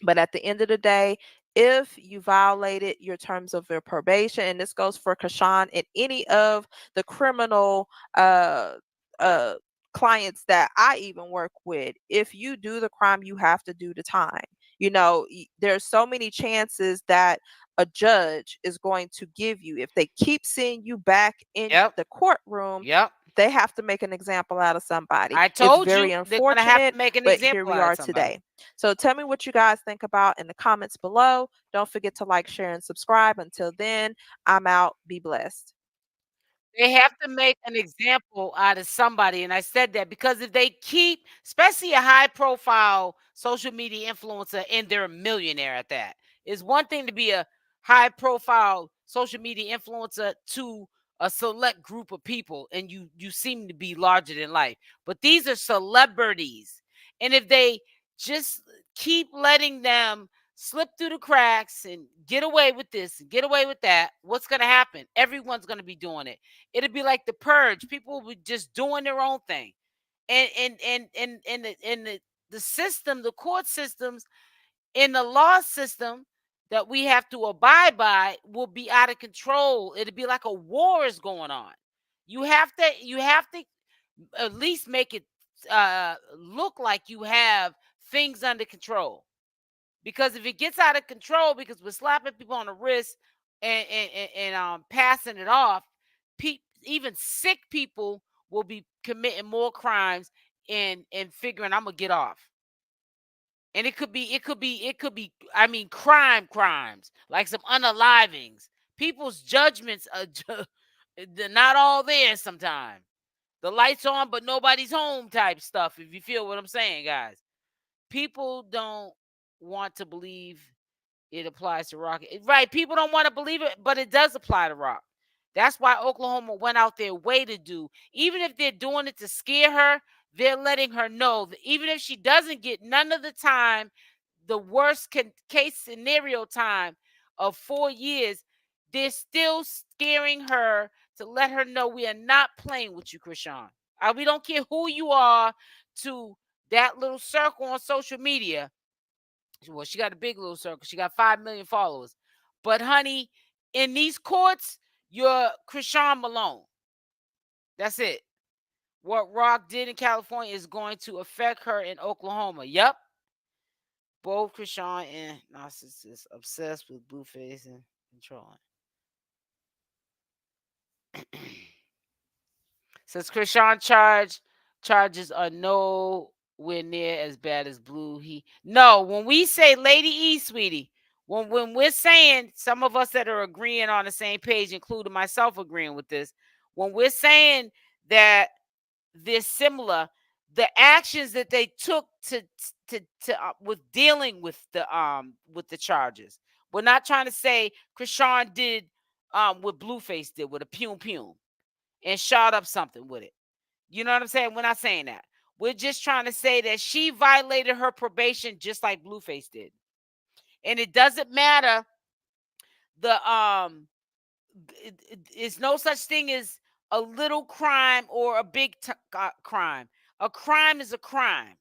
[SPEAKER 2] But at the end of the day, if you violated your terms of your probation, and this goes for Kashawn and any of the criminal uh, uh, clients that I even work with, if you do the crime, you have to do the time. There's so many chances that a judge is going to give you. If they keep seeing you back in
[SPEAKER 1] Yep.
[SPEAKER 2] the courtroom,
[SPEAKER 1] Yep.
[SPEAKER 2] they have to make an example out of somebody.
[SPEAKER 1] I
[SPEAKER 2] It's
[SPEAKER 1] told
[SPEAKER 2] very
[SPEAKER 1] you they're gonna have
[SPEAKER 2] unfortunate,
[SPEAKER 1] to make an
[SPEAKER 2] but here
[SPEAKER 1] example
[SPEAKER 2] we
[SPEAKER 1] out of
[SPEAKER 2] are
[SPEAKER 1] somebody.
[SPEAKER 2] today. So tell me what you guys think about in the comments below. Don't forget to like, share, and subscribe. Until then, I'm out. Be blessed.
[SPEAKER 1] They have to make an example out of somebody, and I said that because if they keep, especially a high-profile social media influencer, and they're a millionaire at that, it's one thing to be a high-profile social media influencer to a select group of people, and you seem to be larger than life. But these are celebrities, and if they just keep letting them slip through the cracks and get away with this and get away with that, what's going to happen? Everyone's going to be doing it. It'll be like the purge. People will be just doing their own thing. And the system, the court systems, in the law system that we have to abide by will be out of control. It'll be like a war is going on. You have to at least make it look like you have things under control. Because if it gets out of control, because we're slapping people on the wrist and passing it off, even sick people will be committing more crimes and figuring I'm gonna get off. And it could be. I mean, crimes like some unalivings. People's judgments are they're not all there. Sometimes the lights on, but nobody's home type stuff. If you feel what I'm saying, guys, people don't want to believe it applies to Rock. Right. People don't want to believe it, but it does apply to Rock. That's why Oklahoma went out their way to do. Even if they're doing it to scare her, they're letting her know that even if she doesn't get none of the time, the worst case scenario time of 4 years, they're still scaring her to let her know we are not playing with you, Chrisean. We don't care who you are to that little circle on social media. Well, she got a big little circle. She got 5 million followers. But honey, in these courts, you're Chrisean Malone. That's it. What Rock did in California is going to affect her in Oklahoma. Yep. Both Chrisean and narcissists obsessed with Blueface and controlling. Says Chrisean charges are nowhere near as bad as Blue. No, when we say Lady E, sweetie, when we're saying, some of us that are agreeing on the same page, including myself agreeing with this, when we're saying that they're similar, the actions that they took to with dealing with the charges. We're not trying to say Chrisean did what Blueface did with a pum and shot up something with it. You know what I'm saying? We're not saying that. We're just trying to say that she violated her probation just like Blueface did. And it doesn't matter it's no such thing as a little crime or a big crime. A crime is a crime.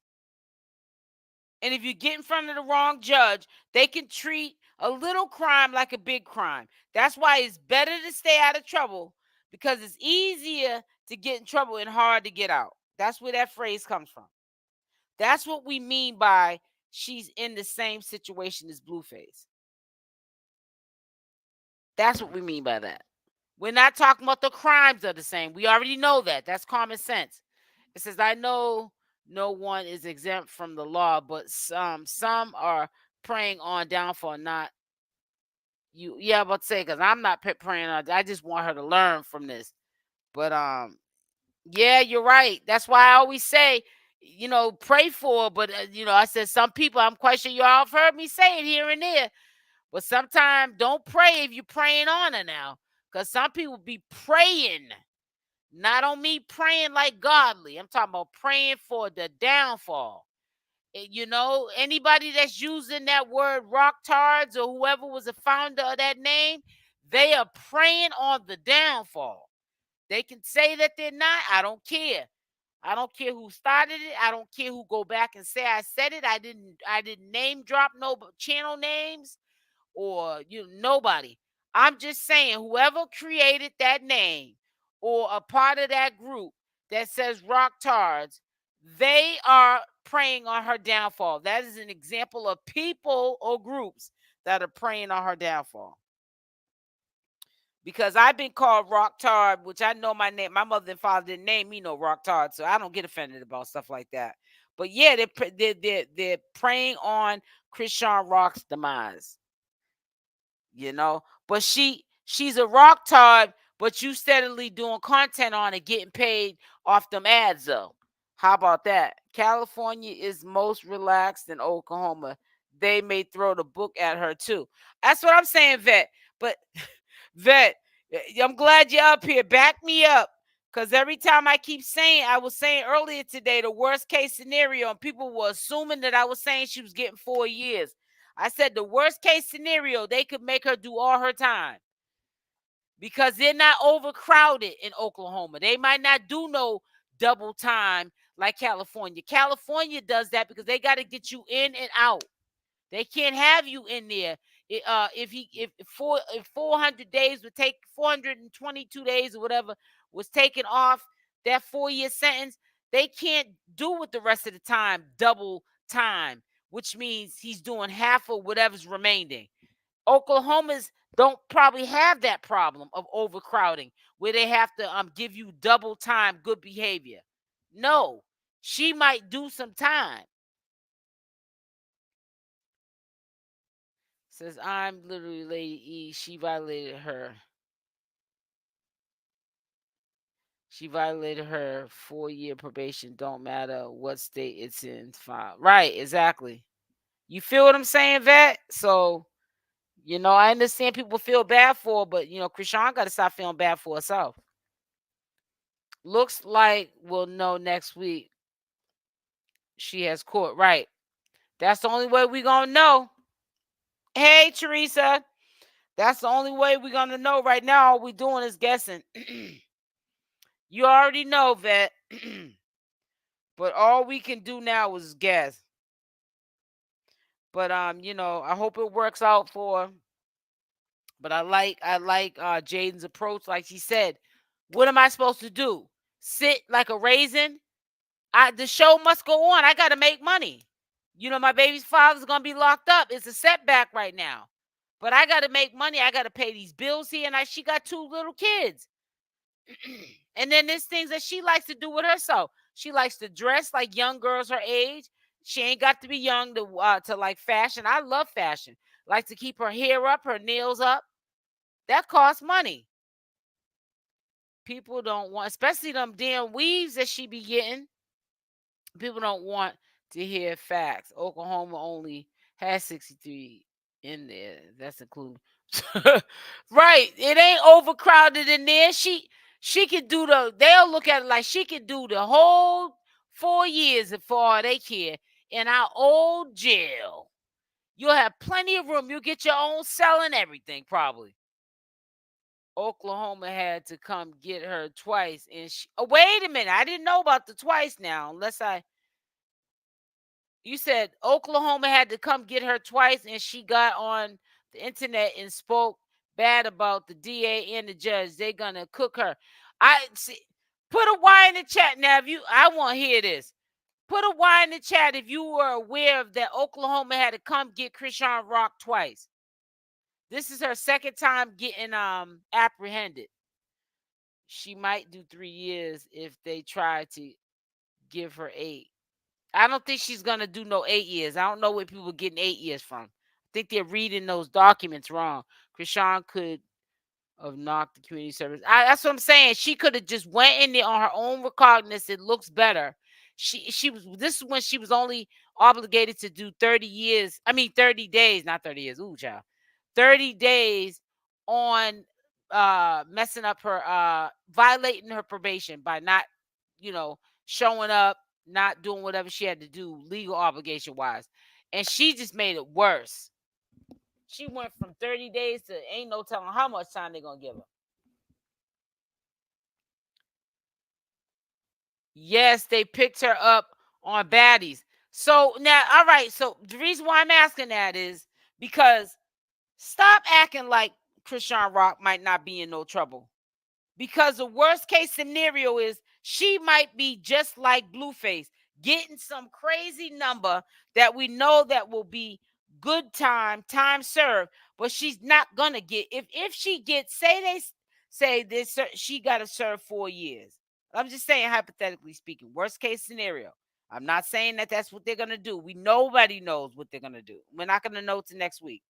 [SPEAKER 1] And if you get in front of the wrong judge, they can treat a little crime like a big crime. That's why it's better to stay out of trouble, because it's easier to get in trouble and hard to get out. That's where that phrase comes from. That's what we mean by she's in the same situation as Blueface. That's what we mean by that. We're not talking about the crimes are the same. We already know that. That's common sense. It says, I know no one is exempt from the law, but some are preying on downfall, not you. Yeah, I'm about to say, because I'm not praying on. I just want her to learn from this. But yeah, you're right. That's why I always say, pray for. But I said some people. I'm quite sure you all have heard me say it here and there. But sometimes don't pray if you're praying on her now, because some people be praying. Not on me praying like godly. I'm talking about praying for the downfall. Anybody that's using that word 𝗪𝗪𝗧 or whoever was the founder of that name, they are praying on the downfall. They can say that they're not. I don't care. I don't care who started it. I don't care who go back and say I said it. I didn't name drop no channel names or nobody. I'm just saying whoever created that name or a part of that group that says 𝗪𝗪𝗧, they are preying on her downfall. That is an example of people or groups that are preying on her downfall. Because I've been called 𝗪𝗪𝗧, which I know my name. My mother and father didn't name me no 𝗪𝗪𝗧, so I don't get offended about stuff like that. But yeah, they're preying on Chrisean Rock's demise. But she's a 𝗪𝗪𝗧, but you steadily doing content on it, getting paid off them ads though. How about that? California is most relaxed in Oklahoma. They may throw the book at her too. That's what I'm saying, Vet. But Vet, I'm glad you're up here. Back me up. Because every time I keep saying, I was saying earlier today, the worst case scenario, and people were assuming that I was saying she was getting 4 years. I said the worst case scenario, they could make her do all her time. Because they're not overcrowded in Oklahoma. They might not do no double time like California. California does that because they got to get you in and out. They can't have you in there. If 400 days would take 422 days or whatever was taken off that 4-year sentence, they can't do with the rest of the time double time, which means he's doing half of whatever's remaining. Oklahomans don't probably have that problem of overcrowding where they have to give you double time good behavior. No, she might do some time. Says, I'm literally Lady E. She violated her. She violated her 4-year probation. Don't matter what state it's in. File. Right, exactly. You feel what I'm saying, Vet? So, I understand people feel bad for her, but, Chrisean got to stop feeling bad for herself. Looks like we'll know next week she has court. Right. That's the only way we're going to know. Hey, Teresa. That's the only way we're gonna know. Right now, all we're doing is guessing. You already know that, but all we can do now is guess. But I hope it works out for her. But I like Jaden's approach. Like she said, what am I supposed to do? Sit like a raisin? The show must go on. I got to make money. My baby's father's gonna be locked up. It's a setback right now, but I got to make money. I got to pay these bills here, and she got 2 little kids. And then there's things that she likes to do with herself. She likes to dress like young girls her age. She ain't got to be young to like fashion. I love fashion. Like to keep her hair up, her nails up. That costs money. People don't want, especially them damn weaves that she be getting. People don't want to hear facts. Oklahoma only has 63 in there. That's including. Right. It ain't overcrowded in there. She could do they'll look at it like she could do the whole 4 years for all they care in our old jail. You'll have plenty of room. You'll get your own cell and everything, probably. Oklahoma had to come get her twice. And wait a minute. I didn't know about the twice now, you said Oklahoma had to come get her twice, and she got on the internet and spoke bad about the DA and the judge. They're gonna cook her. I see. Put a Y in the chat now. I want to hear this. Put a Y in the chat if you were aware of that. Oklahoma had to come get Chrisean Rock twice. This is her second time getting apprehended. She might do 3 years if they try to give her 8. I don't think she's gonna do no 8 years. I don't know where people are getting 8 years from. I think they're reading those documents wrong. Chrisean could have knocked the community service. That's what I'm saying. She could have just went in there on her own recognizance. It looks better. She was. This is when she was only obligated to do 30 years. I mean 30 days, not 30 years. Ooh, child. 30 days on messing up her violating her probation by not, showing up, not doing whatever she had to do legal obligation wise. And she just made it worse. She went from 30 days to ain't no telling how much time they're going to give her. Yes, they picked her up on baddies. So now, all right. So the reason why I'm asking that is because stop acting like Chrisean Rock might not be in no trouble. Because the worst case scenario is she might be just like Blueface, getting some crazy number that we know that will be good time served, but she's not gonna get if she gets say this she got to serve 4 years. I'm just saying hypothetically speaking, worst case scenario. I'm not saying that that's what they're gonna do. Nobody knows what they're gonna do. We're not gonna know till next week.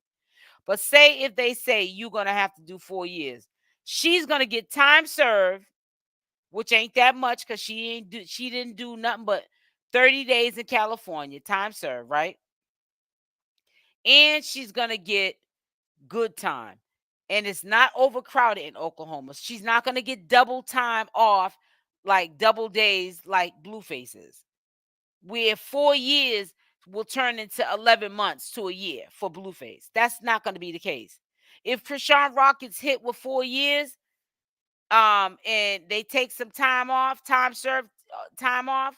[SPEAKER 1] But say if they say you're gonna have to do 4 years, she's gonna get time served, which ain't that much because she didn't do nothing but 30 days in California, time served, right? And she's gonna get good time. And it's not overcrowded in Oklahoma. She's not gonna get double time off, like double days like Bluefaces. Where 4 years will turn into 11 months to a year for Blueface. That's not going to be the case. If Chrisean Rock gets hit with 4 years, and they take some time off, time served, time off,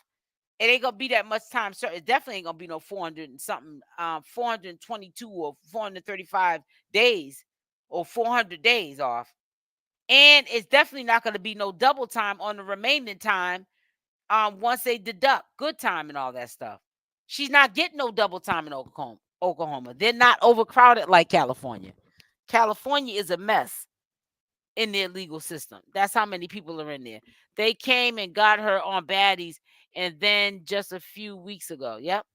[SPEAKER 1] it ain't gonna be that much time served. It definitely ain't gonna be no 400 and something, 422 or 435 days or 400 days off. And it's definitely not gonna be no double time on the remaining time once they deduct good time and all that stuff. She's not getting no double time in Oklahoma. They're not overcrowded like California. California is a mess in their legal system. That's how many people are in there. They came and got her on baddies, and then just a few weeks ago. Yep.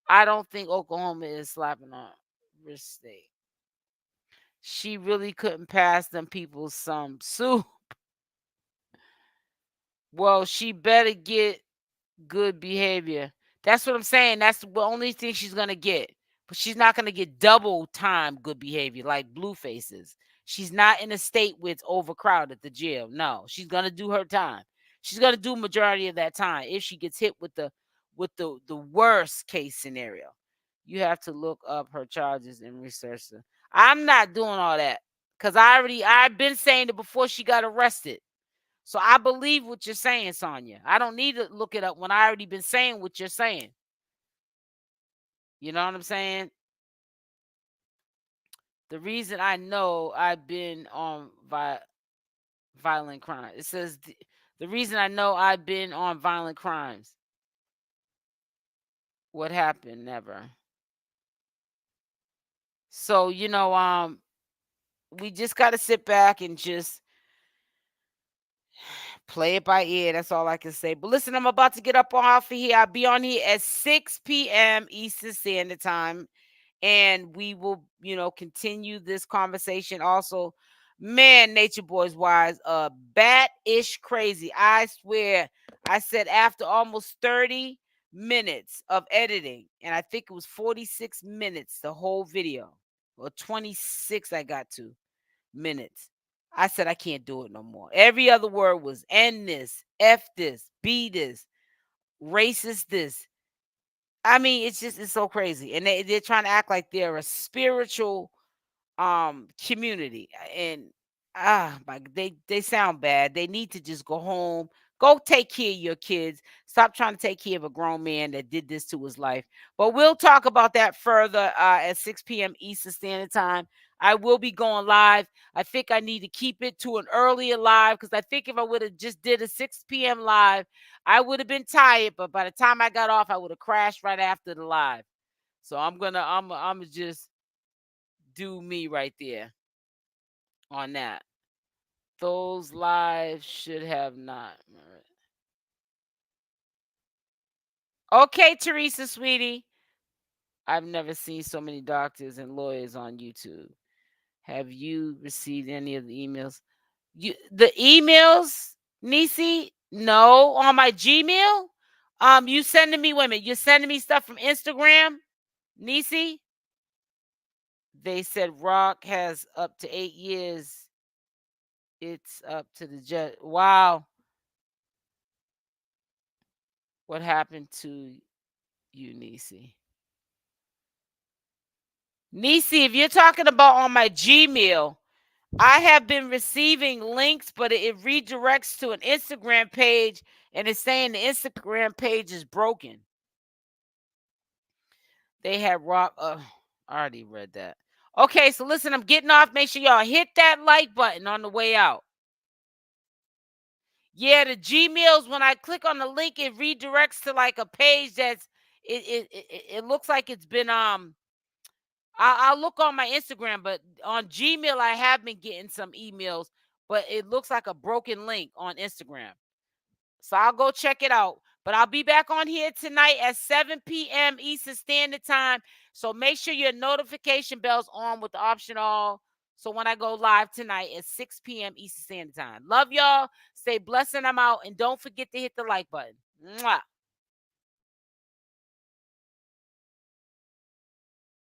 [SPEAKER 1] I don't think Oklahoma is slapping on Rich State. She really couldn't pass them people some soup. Well, she better get good behavior. That's what I'm saying. That's the only thing she's gonna get. But she's not gonna get double time good behavior like Bluefaces. She's not in a state where it's overcrowded the jail. No, she's gonna do her time. She's gonna do majority of that time if she gets hit with the worst case scenario. You have to look up her charges and research them. I'm not doing all that because I've been saying it before she got arrested. So I believe what you're saying, Sonia. I don't need to look it up when I already been saying what you're saying. You know what I'm saying? The reason I know I've been on violent crime. It says the reason I know I've been on violent crimes. What happened? Never. So, we just got to sit back and just play it by ear. That's all I can say. But listen, I'm about to get up off of here. I'll be on here at 6 p.m. Eastern Standard Time. And we will, continue this conversation. Also, man, Nature Boys Wise, bat-ish crazy. I swear, I said after almost 30 minutes of editing, and I think it was 46 minutes, the whole video, or 26 I got to minutes. I said, I can't do it no more. Every other word was N this, F this, B this, racist this. I mean, it's so crazy. And they're trying to act like they're a spiritual community. And they sound bad. They need to just go home. Go take care of your kids. Stop trying to take care of a grown man that did this to his life. But we'll talk about that further at 6 p.m. Eastern Standard Time. I will be going live. I think I need to keep it to an earlier live because I think if I would have just did a 6 p.m. live, I would have been tired. But by the time I got off, I would have crashed right after the live. So I'm gonna just do me right there on that. Those lives should have not. Okay, Teresa, sweetie. I've never seen so many doctors and lawyers on YouTube. Have you received any of the emails? The emails, Nisi? No, on my Gmail. You sending me women? You're sending me stuff from Instagram, Nisi? They said Rock has up to 8 years. It's up to the judge. Wow. What happened to you, Nisi? Nisi, if you're talking about on my Gmail, I have been receiving links, but it redirects to an Instagram page, and it's saying the Instagram page is broken. They had Rock. I already read that. Okay, so listen, I'm getting off. Make sure y'all hit that like button on the way out. Yeah, the Gmails, when I click on the link, it redirects to like a page that's it looks like it's been I'll look on my Instagram, but on Gmail I have been getting some emails, but it looks like a broken link on Instagram. So I'll go check it out. But I'll be back on here tonight at 7 p.m. Eastern Standard Time. So make sure your notification bell's on with the option all. So when I go live tonight at 6 p.m. Eastern Standard Time. Love y'all. Stay blessed and I'm out. And don't forget to hit the like button. Mwah.